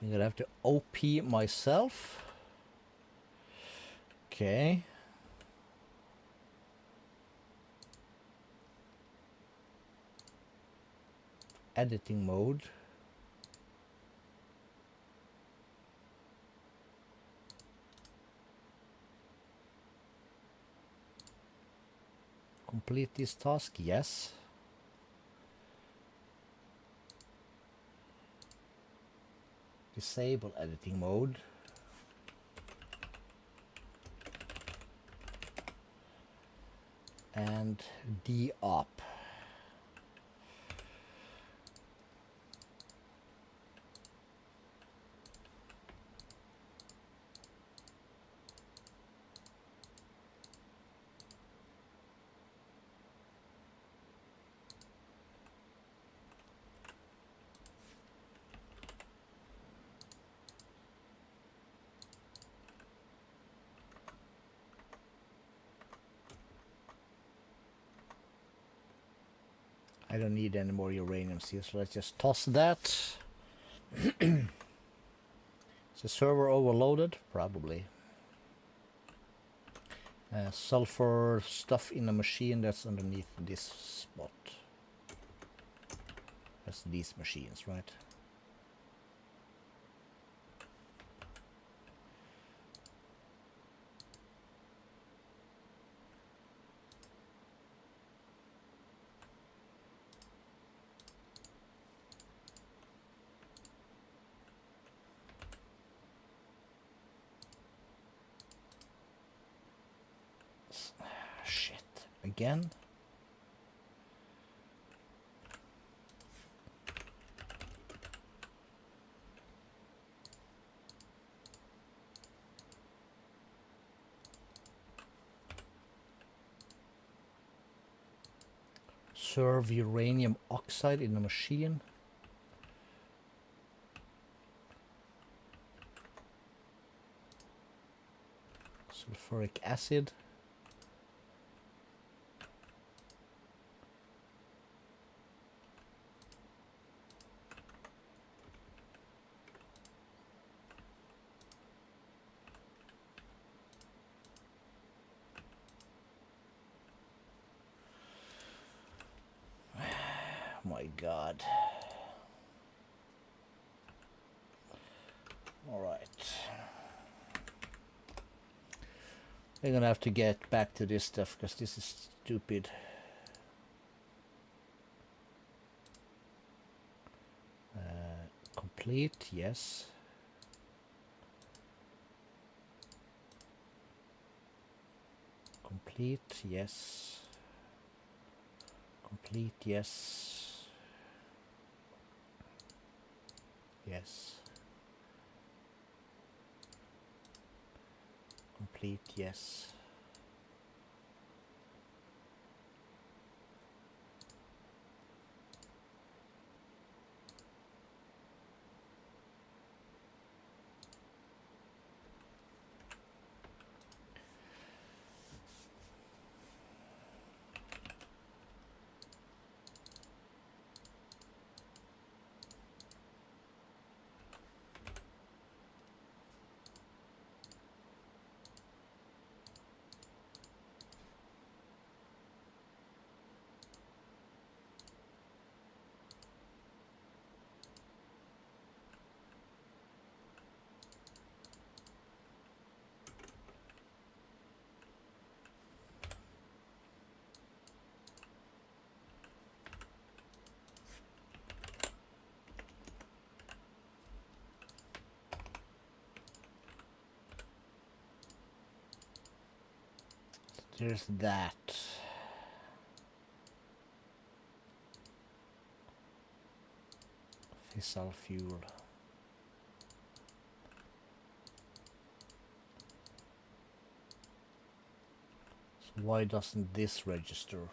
A: I'm gonna have to OP myself. Okay. Editing mode. Complete this task, yes. Disable editing mode. And de-op. I don't need any more uranium seals, so let's just toss that. Is the server overloaded? Probably. Sulfur stuff in a machine that's underneath this spot. That's these machines, right? Shit. Again? Serve uranium oxide in the machine. Sulfuric acid. My God. All right. We're gonna have to get back to this stuff because this is stupid. Complete, yes. Complete, yes. Complete, yes. Yes. Complete, yes. There's that. Fissile fuel. So why doesn't this register?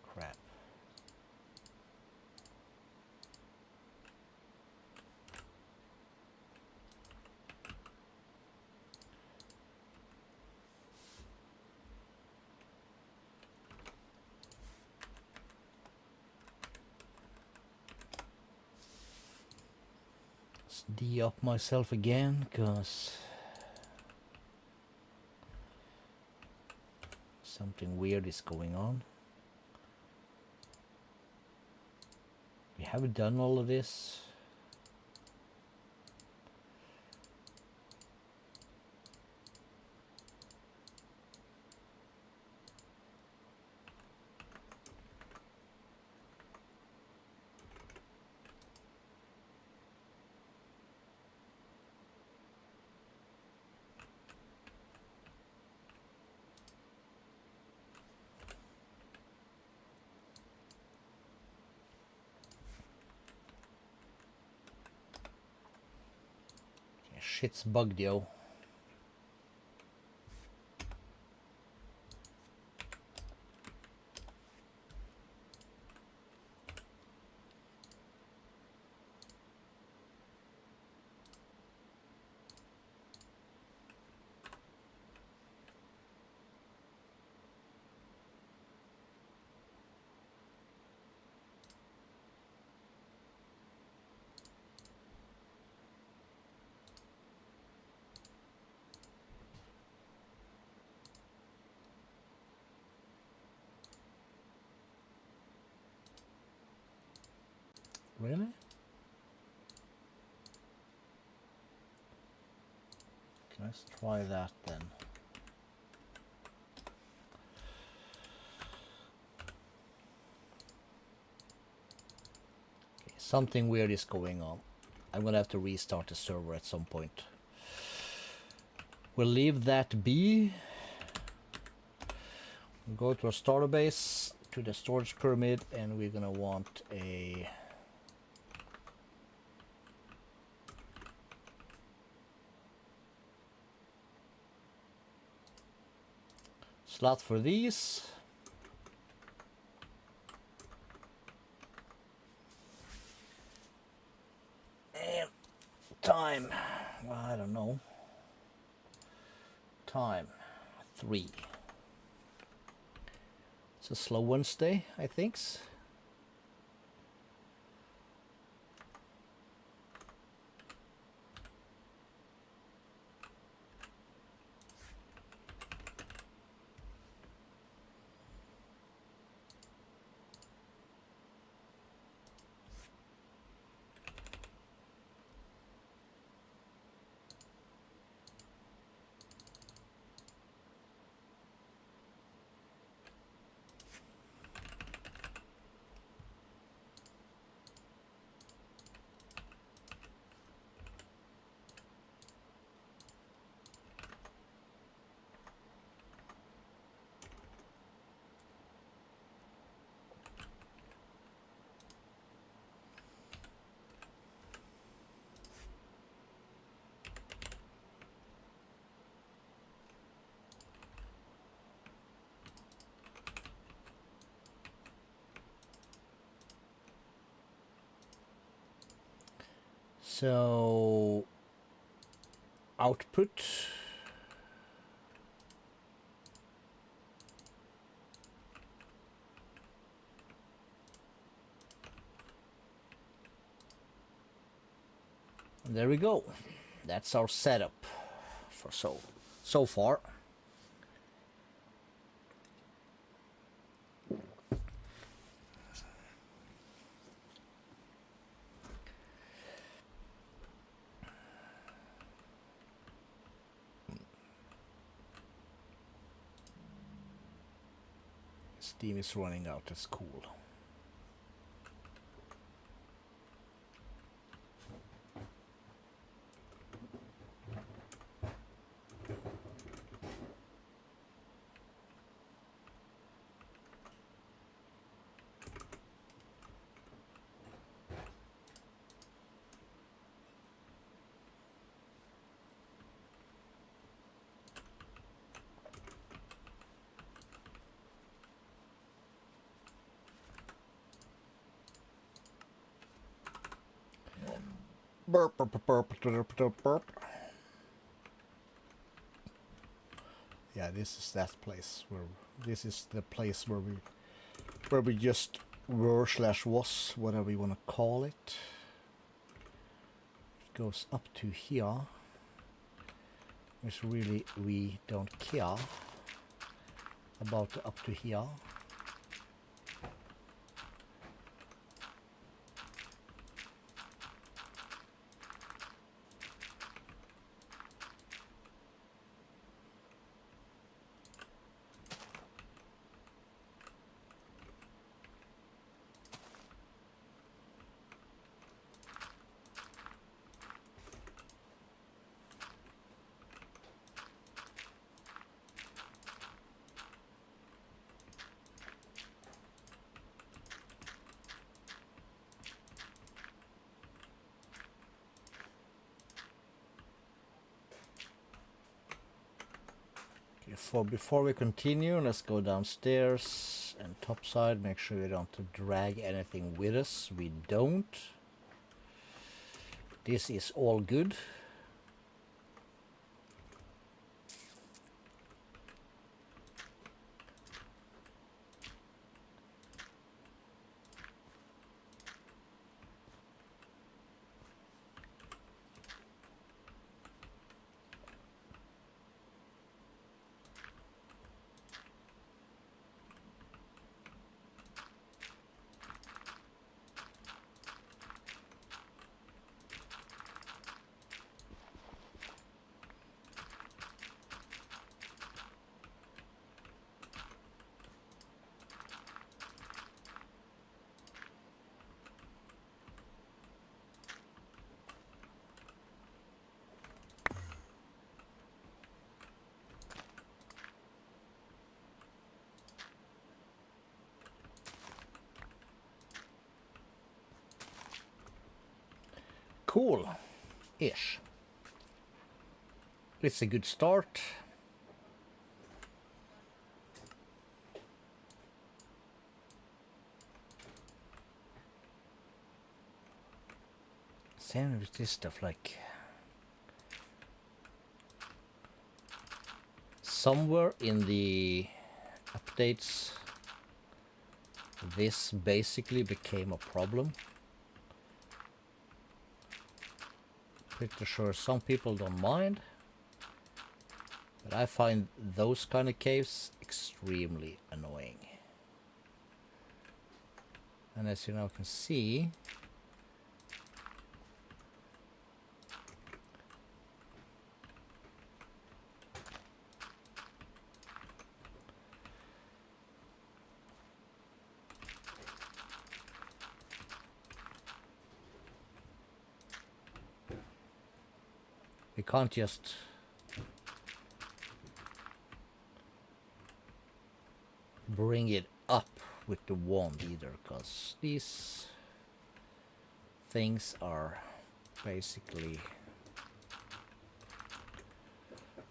A: Crap. Let's de-up myself again, because something weird is going on. We haven't done all of this. Shit's bugged, yo. Really? Okay, let's try that then. Okay, something weird is going on. I'm gonna have to restart the server at some point. We'll leave that be. We'll go to our starter base, to the storage pyramid, and we're gonna want a slot for these. And time, well, I don't know. Time 3. It's a slow Wednesday, I think. So output. And there we go. That's our setup for so far. Steam is running out, that's cool. Burp, burp, burp, burp, burp, burp. Yeah, this is that place where this is the place where we just were / was, whatever you want to call it. It goes up to here, which really we don't care about the up to here. Before we continue, let's go downstairs and topside. Make sure we don't drag anything with us. We don't. This is all good. Cool-ish. It's a good start. Same with this stuff, like somewhere in the updates this basically became a problem. Pretty sure some people don't mind, but I find those kind of caves extremely annoying. And as you now can see, we can't just bring it up with the wand either, because these things are basically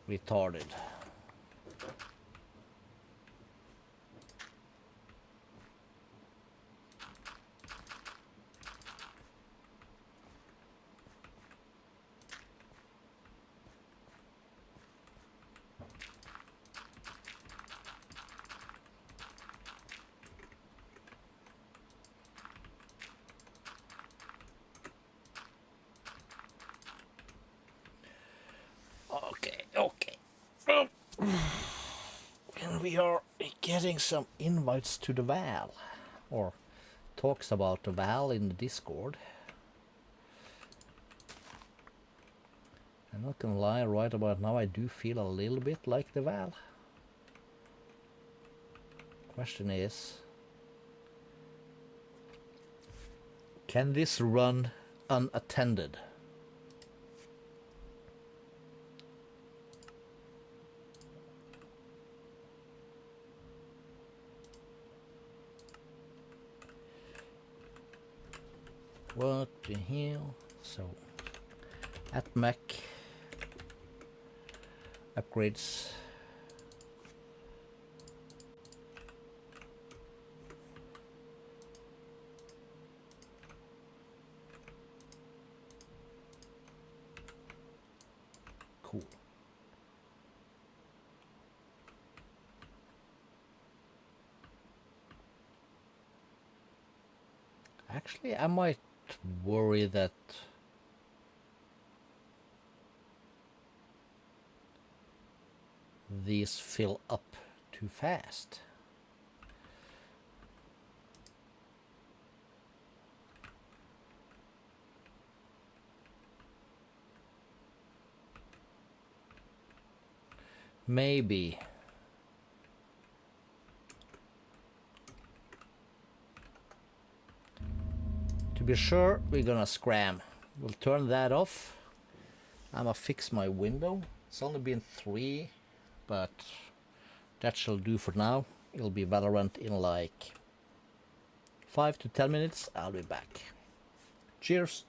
A: retarded. And we are getting some invites to the Val, or talks about the Val in the Discord. I'm not gonna lie, right about now I do feel a little bit like the Val. Question is, can this run unattended? What the hell? So, at Mac upgrades. Cool. Actually, I might worry that these fill up too fast. Maybe. To be sure, we're gonna scram. We'll turn that off. I'm gonna fix my window. It's only been 3, but that shall do for now. It'll be Valorant in like 5 to 10 minutes. I'll be back. Cheers.